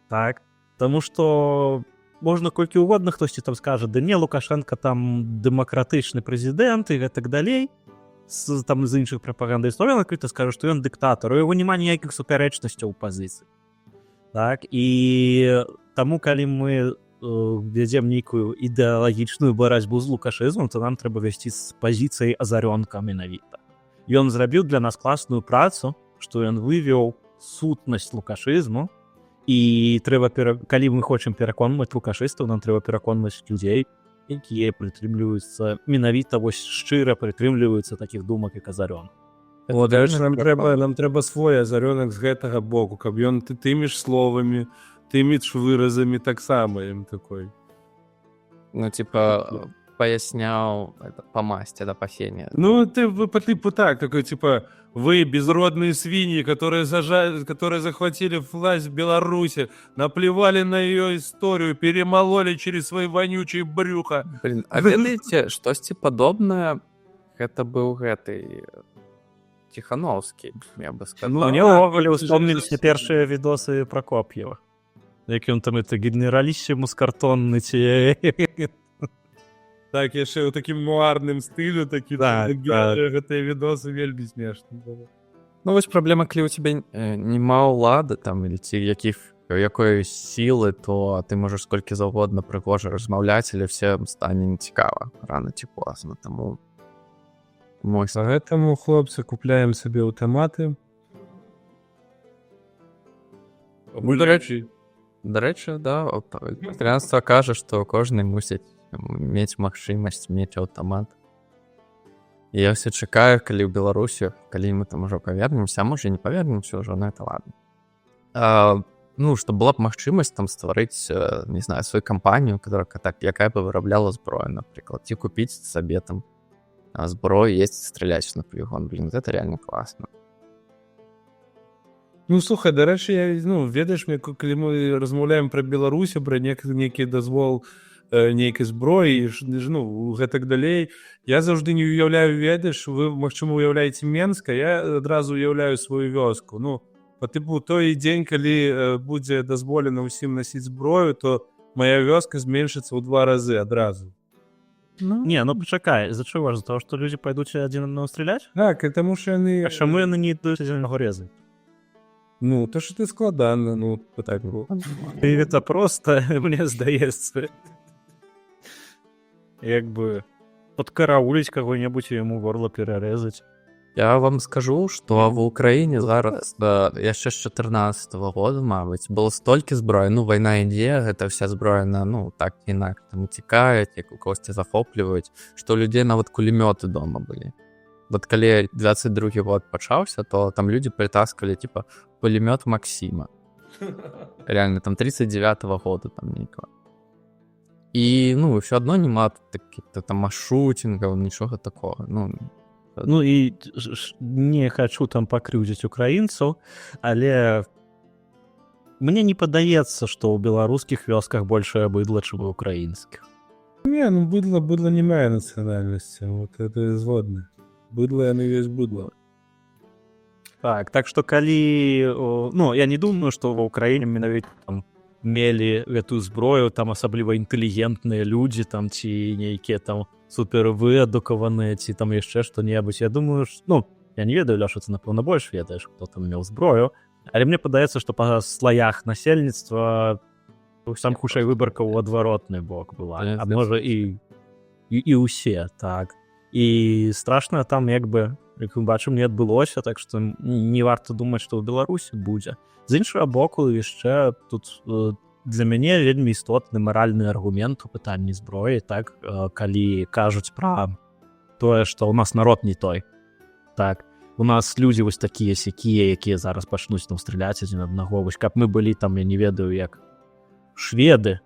Так? Таму што можна колькі угодна хтосьці там скажа, да не, Лукашенко там дэмакратычны прэзідэнт і гэтак далей, з іншых прапагандыстаў, ён адкрыта скажа, што ён дыктатар, у яго няма ніякіх супярэчнасцяў у пазіцыі. Так? І таму, калі мы вядзем нейкую ідэалагічную барацьбу з лукашызмам, то нам трэба весці з пазіцыяй Азарёнка менавіта. Ён зрабіў для нас класную працу, што ён вывеў сутнасць лукашызму, і трэба, калі мы хочам пераконваць лукашыстаў, нам трэба пераконваць людзей, якія прытрымліваюцца, менавіта вось шчыра прытрымліваюцца такіх думак, як Азарён. Нам трэба свой Азарёнак з гэтага боку, каб ён тымі ж словамі, тымі ж выразамі таксама ім такой. Ну, типа, пояснял по масти, да, по фене. Ну, типа так, такой, типа, вы безродные свиньи, которые захватили власть в Беларуси, наплевали на ее историю, перемололи через свои вонючие брюха. Блин, а ведаеце, штосьці падобнае, гэта быў гэты Ціхановскі, я бы сказал. Мне ўвогуле успомніліся першыя відосы Прокоп'ева. Як ён там это генераліссімус картонны ці... Так, яшчэ ў такім нуарным стылю, такі, гэтыя відосы вельмі смешны. Ну, вось праблема, калі ў цябе няма ўлады, там, или ці якой сілы, то ты можаш сколькі заўгодна прыгожа размаўляць, але всем стане нецікава, рана ці позна, таму... Гэтаму, хлопцы, купляем сабе аўтаматы. Дарэчы, да, лібертарыянства кажа, што кожны мусіць мець магчымасць мець аўтамат. І я все чакаю, калі ў Беларусі, калі мы там ужо павернемся, а можа не павернемся ўжо, на это ладно. Ну, што была б магчымасць там стварыць, не знаю, сваю кампанію, якая бы вырабляла зброю, напрыклад, ці купіць сабе там зброю, ездзіць страляць на полігон. Блин, это реально класна. Ну, слухай, дарэчы, ведаеш, калі мы размаўляем пра Беларусь, пра нейкі дазвол нейкай зброі, гэтак далей, я заўжды не уяўляю, ведаеш, вы, магчыма, уяўляеце Менска, я адразу уяўляю сваю вёску. Ну, па тыпу, той дзень, калі будзе дазволена ўсім насіць зброю, то мая вёска зменшыцца ў 2 разы адразу. Не, ну пачакай, зачува з-за того, што людзі пайдуць адзін аднаго страляць? Так, таму што яны... А чаму яны не ідуць адзін аднаго резаць? Ну, то што ты складана, ну, так. І гэта проста, мне здаецца. Як бы падкарауліць каго-небудзь і яму горла перарэзаць. Я вам скажу, што ва ўкраіне зараз яшчэ з 14-го года, мабыць, было столькі зброі, ну вайна ідзе, гэта вся зброя на, ну так ці інакш там уцікаюць, як у косці захопліваюць, што ў людзей нават кулемёты дома былі. Вот калі 22 год пачаўся, то там людзі прытаскалі типа пулемёт Максима. Реально, там 39-го года там нейкага. І, ну, ўсё адно няма такіх там маршрутінгаў, нічога такога. Ну і не хачу там пакрыўдзіць украінцаў, але мне не падаецца, што ў беларускіх вёсках большае быдла, чым у украінскіх. Не, ну быдло не мае нацыянальнасці, вот это згодна. Быдло яны ёсць быдло. Так што калі... Ну, я не думаю, што ва ўкраіне менавіта там мелі гэтую зброю, там асабліва інтэлігентныя людзі там ці нейкія там супервыадукаваныя ці там яшчэ што-небудзь. Я думаю, ну, я не ведаю, Лёша, ты, напэўна, больш ведаеш, хто там меў зброю, але мне падаецца, што па слаях насельніцтва сам хутчэй выбарка ў адваротны бок была, а можа і ўсе, так. І страшна там, як бы, як мы бачым, не адбылося, так што не варта думаць, што ў Беларусі будзе. З іншага боку, яшчэ тут для мяне вельмі істотны маральны аргумент у пытанні зброі, так, калі кажуць пра тое, што ў нас народ не той. Так, у нас людзі вось такія-сякія, якія зараз пачнуць там страляць адзін аднаго. Вось каб мы былі там, я не ведаю, як шведы,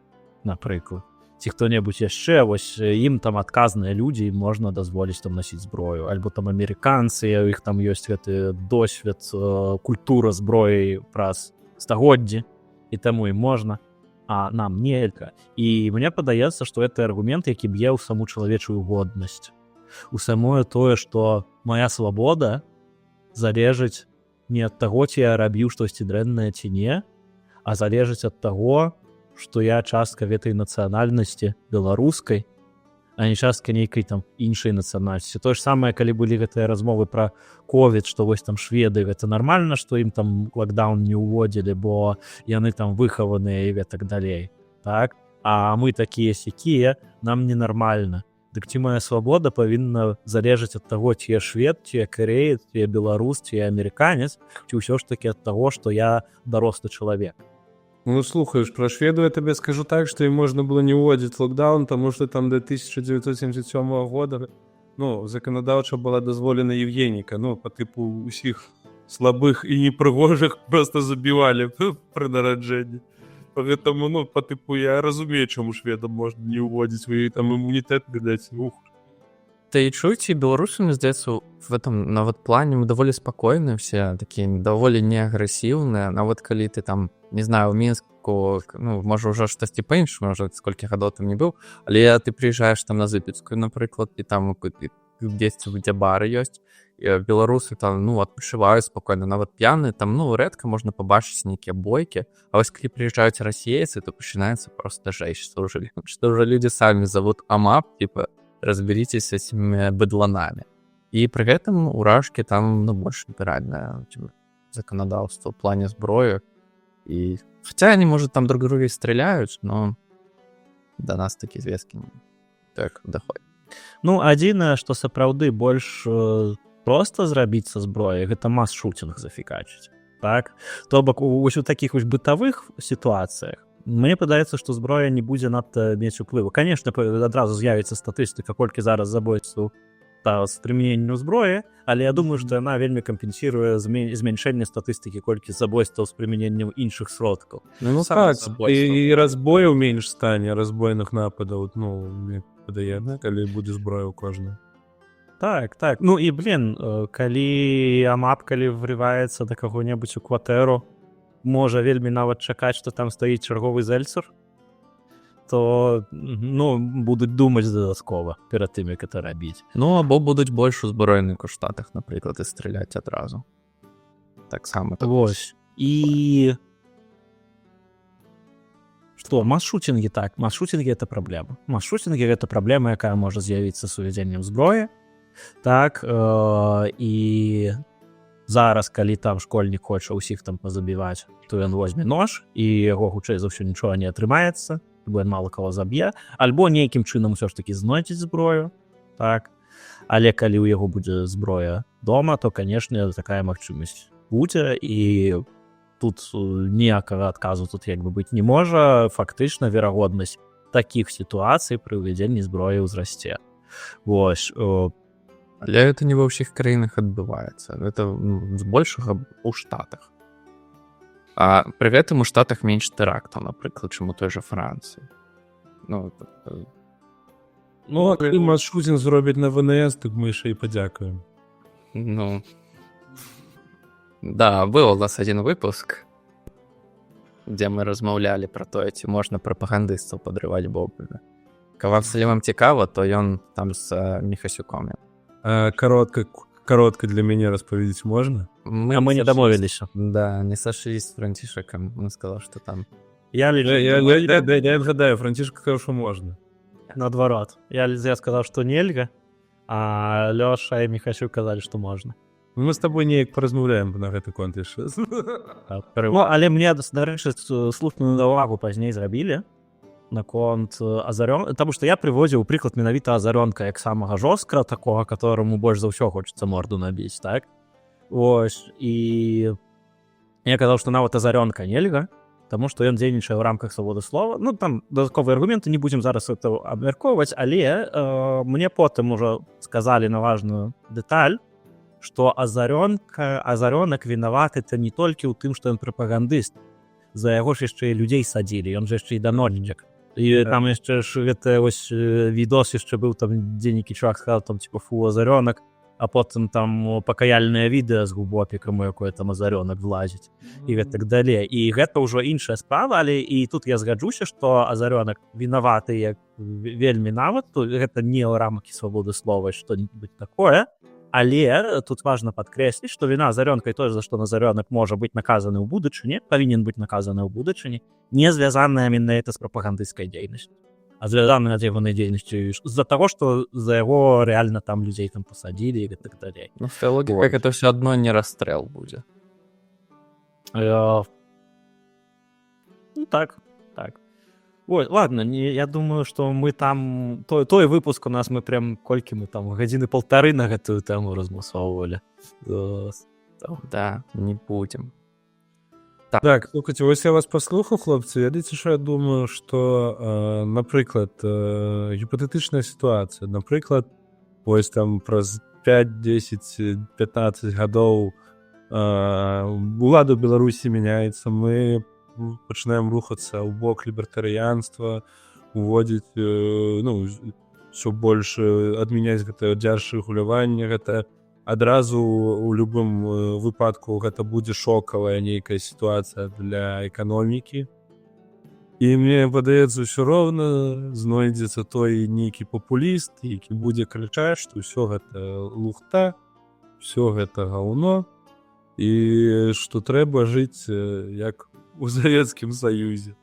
напрыклад, ці хто-небудзь яшчэ, вось ім там адказныя людзі, ім можна дазволіць там насіць зброю, альбо там амерыканцы, у іх там ёсць гэты досвед, культура зброі праз стагоддзі, і таму ім можна, а нам нельга. І мне падаецца, што гэты аргумент, які б'е ў саму чалавечую годнасць, у самое тое, што моя свабода залежыць не ад таго, ці я рабіў штосьці дрэннае ці не, а залежыць ад таго, што я частка гэтай нацыянальнасці беларускай, а не частка нейкай там іншай нацыянальнасці. Тое ж самае, калі былі гэтыя размовы пра ковід, што вось там шведы, гэта нармальна, што ім там локдаун не ўводзілі, бо яны там выхаваныя і гэтак далей. Так? А мы такія-сякія, нам ненармальна. Дык ці моя свабода павінна залежаць ад таго, ці я швед, ці я кареец, ці я беларус, ці я амерыканец, ці ўсё ж такі ад таго, што я дарослы чалавек. Ну, слухаешь, про Шведу я тебе скажу так, что им можно было не вводить локдаун, потому что там до 1977 года, ну, законодавча была дозволена Евгеника, ну, по типу усіх слабых и непригожих просто забивали при нарадженні. Поэтому, ну, по типу, я разумею, чому шведам можна не вводить, вы там иммунитет, видать, Та і чуйте, белорусы, мне здаецца, в этом нават плане мы даволі спакойныя все, такія даволі неагрэсіўныя, нават калі ты там, не знаю, у Мінску, ну, можа ўжо штосьці па-іншаму, можа сколькі гадоў там не быў, але ты прыязджаеш там на Зыбіцкую, напрыклад, і там дзесьці дзе бары ёсць, і беларусы там, ну, адпачываюць спакойна, нават п'яныя, там, ну, рэдка можна пабачыць нейкія бойкі, а вось калі прыязджаюць расейцы, то пачынаецца проста жэйч, што ўжо людзі самі завут АМАП, типа, разберитесь с этими быдланами. И при этом уражки там, ну, больше либеральное законодательство в плане зброи. И хотя они, может, там друг друга и стреляют, но до нас такие звестки так доходят. Ну, адзінае, што сапраўды больш проста зрабіць са зброяй, гэта мас-шутінг зафікачыць. Так? То бок, у такіх вось бытавых сітуацыях мне падаецца, што зброя не будзе надта мець уплыву. Канешне, адразу з'явіцца статыстыка, колькі зараз забойстваў з прымяненнем зброі, але я думаю, што яна вельмі кампенсіруе змяншэнне статыстыкі, колькі забойстваў з прымяненнем іншых сродкаў. Ну так, і разбояў менш стане, разбойных нападаў, ну, мне падаецца, калі будзе зброя ў кожнай. Так. Ну і, калі АМАП, калі врываецца да каго-небудзь у кватэру, можа вельмі нават чакаць, што там стаіць чарговы зэльцар, то, ну, будуць думаць дадаткова перад тым, як гэта рабіць. Ну, або будуць больш узброеных у Штатах, напрыклад, і страляць адразу. Таксама. Вось. І... Што, мас-шутінгі, так. Мас-шутінгі — гэта праблема. Мас-шутінгі — гэта праблема, якая можа з'явіцца з увядзеннем зброі. Так, і... Зараз, калі там школьнік хоча ўсіх там пазабіваць, то ён возьме нож, і яго хутчэй за ўсё нічога не атрымаецца, бо ён мала каго заб'е, альбо нейкім чынам усё ж такі знойдзець зброю, так. але калі ў яго будзе зброя дома, то канешне такая магчымасць будзе, і тут ніякага адказу тут як бы быць не можа. Фактычна верагоднасць такіх сітуацый пры ўвядзенні зброі ўзрасце. Вось. Але это не ва ўсіх краінах адбываецца. Это збольшага ў Штатах. А пры гэтым у Штатах менш тэрактаў, напрыклад, чым у той жа Францыі. Ну, Ну, а калі масшутінг зробяць на ВНС, так мы яшчэ і падзякуем. ну... Да, был у нас один выпуск, где мы размаўлялі пра тое, ці можна прапагандыстаў падрываць бомбамі. Калі вам цікава, то ён там з Міхасюком. Коротко для мяне распавядзіць можна? А мы не дамовіліся. Да, не сашлі з Францішакам. Он сказал, что там... Я гадаю, Францішка сказаў, што можна. наадварот. Я сказаў, што нельга, а Лёша і Міхасюк казалі, што можна. Мы з табой неяк паразмаўляем на гэты конт яшчэ. Ну, але мне, дарэчы, слушную увагу пазней зрабілі наконт Азарёнка, таму што я прыводзіў прыклад менавіта Азарёнка як самага жорсткага, такога, которому больш за ўсё хочацца морду набіць, так? Вось, і я казаў, што нават Азарёнка нельга, таму што ён дзейнічае ў рамках свабоды слова. Ну, там дадатковыя аргументы, не будзем зараз это абмяркоўваць, але мне потым ужо сказалі на важную дэталь, што Азарёнак вінаваты-то не толькі ў тым, што ён прапагандыст. За яго ж яшчэ і людзей садзілі, ён же яшчэ і данольнік. І там яшчэ ж гэта вось відос яшчэ быў, там дзе нейкі чувак сказаў, там типа фу, Азарёнак, а потым там пакаяльнае відэа з губопікам, у якое там Азарёнак влазіць і гэтак далей. І гэта ўжо іншая справа, але і тут я згаджуся, што Азарёнак вінаваты як вельмі нават, гэта не ў рамкі свабоды слова, што-небудзь такое. Але тут важна падкрэсліць, што віна Азарёнка і тое, за што Азарёнак можа быць наказаны ў будучыні, павінен быць наказаны ў будучыні, не звязаная менавіта з прапагандысцкай дзейнасцю, а звязаная з ягонай дзейнасцю з-за таго, што за яго рэальна там людзей там пасадзілі і так далей. Ну, в логіка, гэта ўсё адно не расстрэл будзе. Ну так. Ой, ладно, я думаю, што мы там... Той выпуск у нас мы прям колькі мы там гадзіны паўтары на гэтую тэму размусоўвалі. Да, не будзем. Так, слухайте, вось я вас паслухаў, хлопцы, ведаеце, што я думаю, што, напрыклад, гіпатэтычная сітуацыя, напрыклад, вось там праз 5, 10, 15 гадоў улада ў Беларусі мяняецца, мы пачынаем рухацца ў бок лібертарыянства, уводзіць, ну, ўсё больш адмяняць гэтае дзяржрэгуляванне, гэта адразу у любым выпадку гэта будзе шокавая нейкая сітуацыя для эканомікі. І мне падаецца, ўсё роўна знойдзецца той нейкі папуліст, які будзе крычаць, што ўсё гэта лухта, ўсё гэта гаўно, і што трэба жыць як у Савецкім Саюзе.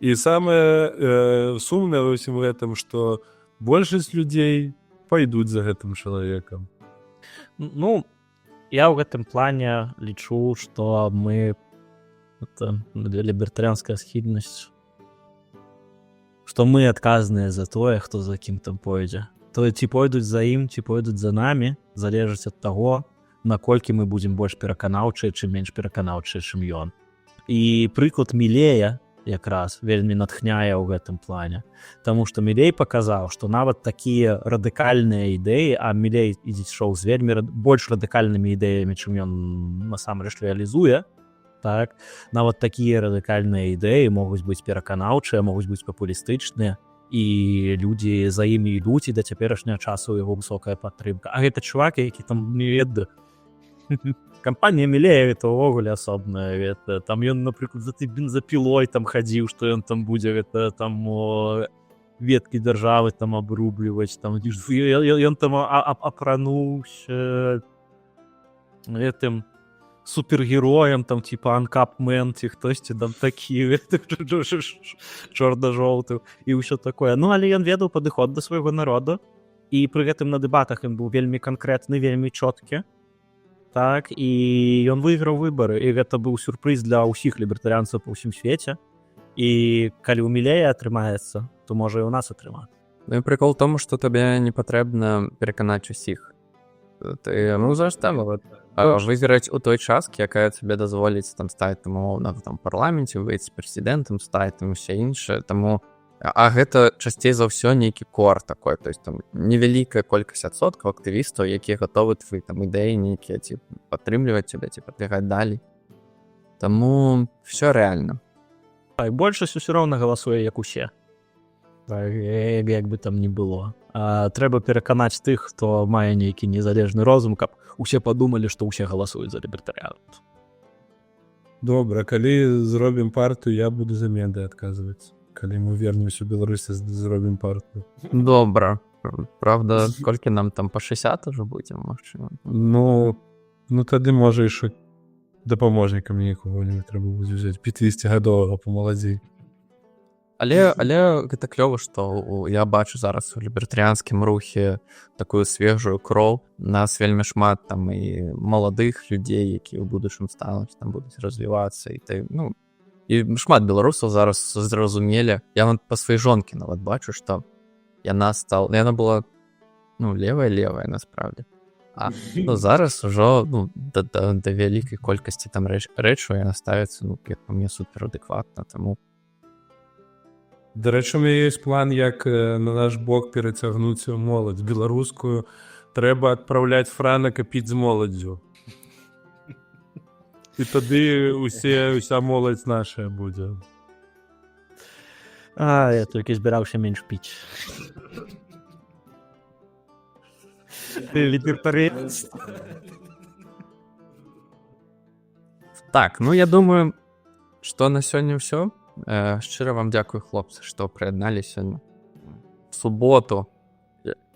І самае сумнае ва ўсім гэтым, што большасць людзей пайдуць за гэтым чалавекам. Ну, я ў гэтым плане лічу, што мы лібертарыянская схільнасць, што мы адказныя за тое, хто за кім там пойдзе. То ці пойдуць за ім, ці пойдуць за намі, залежыць ад таго, наколькі мы будзем больш пераканаўчыя, чым менш пераканаўчыя, чым ён. І прыклад Мілея якраз вельмі натхняе ў гэтым плане. Таму што Мілей паказаў, што нават такія радыкальныя ідэі, а Мілей ішоў з вельмі больш радыкальнымі ідэямі, чым ён насамрэч рэалізуе, так, нават такія радыкальныя ідэі могуць быць пераканаўчыя, могуць быць папулістычныя, і людзі за імі ідуць, і да цяперашняга часу ў яго высокая падтрымка. А гэта чувак, які там не ведаю, кампанія Мілея это ўвогуле асобная, гэта там ён, напрыклад, за бензапілой там хадзіў, што ён там будзе гэта там веткі дзяржавы там абрубліваць, там ён там апрануўся гэтым супергероем, там типа анкапмен, ці хтосьці там такі чорна-жоўты і ўсё такое. Ну, але ён ведаў падыход да свайго народа, і пры гэтым на дэбатах ён быў вельмі канкрэтны, вельмі чёткі. Так, і ён выйграў выбары, і гэта быў сюрпрыз для ўсіх лібертарыянцаў па ўсім свеце. І калі ў Мілея атрымаецца, то можа і ў нас атрымаецца. Ну і прикол в тому, що тобі не потрібно переконати усіх. Ти можеш там виграти у той час, яка тобі дозволить там стати там, умовно в там, парламенті, вийти з президентом, стати там все інше. Тому а гэта часцей за ўсё нейкі кор такой, то есть там невялікая колькасць адсоткаў актывістаў, якія гатовы твои там ідэі нейкія ці падтрымліваць цябе ці падбягаць далей. Таму все рэальна. Так, большасць усё роўна галасуе як усе. Так, як бы там ні было. Трэба пераканаць тых, хто мае нейкі незалежны розум, каб усе падумалі, што ўсе галасуюць за лібертарыянт. Добра, калі зробім партыю, я буду за меды адказваць. Калі мы вернемся ў Беларусі, зробім партыю. Добра. Правда, колькі нам там па 60 ўжо будзе, магчыма. Ну тады можа яшчэ дапаможнікам нейкога-небудзь трэба будзе ўзяць 50-гадовага памаладзей. Але гэта клёва, што я бачу зараз у лібертарыянскім рухе такую свежую кроў. Нас вельмі шмат там і маладых людзей, якія ў будучым стануць, там будуць развівацца. І шмат беларусаў зараз зразумелі. Я па сваёй жонкі нават бачу, што яна была левая насправді. А зараз ужо да вялікай колькасці там рэчаў яна ставіцца, як па мне, суперадэкватна, таму. Дарэчы, у мяне ёсць план, як на наш бок перацягнуць моладзь беларускую. Трэба адпраўляць франа капіць з моладдзю. І тады уся моладзь нашая будзе. Я толькі збіраўся менш піць. Ты лібертарыянец. Так, я думаю, што на сёння ўсё. Шчыра вам дзякую, хлопцы, што прыядналі сёння. В суботу.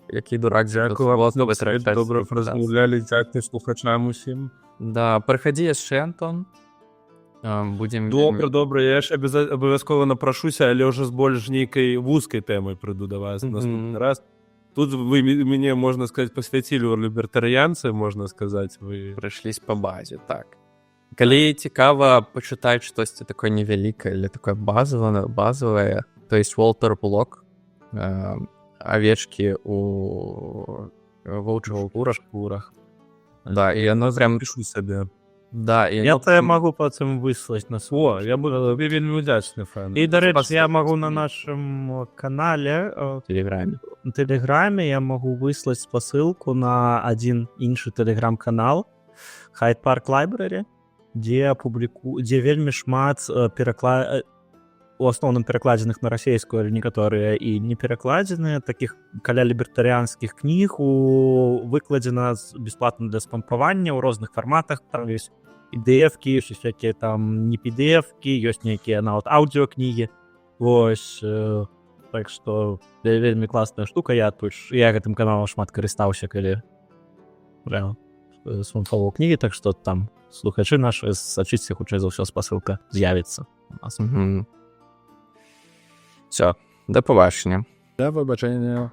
Які дурак. Дзякую вам, добра размаўлялі, дзякую слухачам усім. Да, прыхадзі яшчэ, Антон. Будзем... Добра, я яшчэ абавязкова напрашуся, але ўжо з больш нейкай вузкай тэмай прыйду да вас наступны раз. Тут вы мяне, можна сказаць, пасвяцілі ў лібертарыянцы, можна сказаць, вы прыйшліся па базе, так. Калі цікава пачытаць штосьці такое невялікае или такое базовае, то есть Уолтер Блок, авечкі у воўчых шкурах. Да, і яно прям пішу сабе. Да, я магу потым выслаць на свой. Я буду вельмі удзячны, Фран. І, дарэчы, я магу на нашым канале Тэлеграме я магу выслаць спасылку на адзін іншы тэлеграм-канал Hyde Park Library, дзе вельмі шмат у асноўным перакладзеных на расейскую, але некаторыя і не перакладзеныя, такіх каля лібертарыянскіх кніг выкладзена бясплатна для спампавання ў розных фарматах. Там ёсць PDF-кі, ёсць всякія там не PDF-кі, ёсць нейкія нават аўдыокнігі. Вось, так што вельмі класная штука. Я гэтым каналам шмат карыстаўся, калі спампаваў кнігі, так што там слухачы нашы, сачыце, хутчэй за ўсё спасылка з'явіцца у нас. Все, да побачення. Да побачення.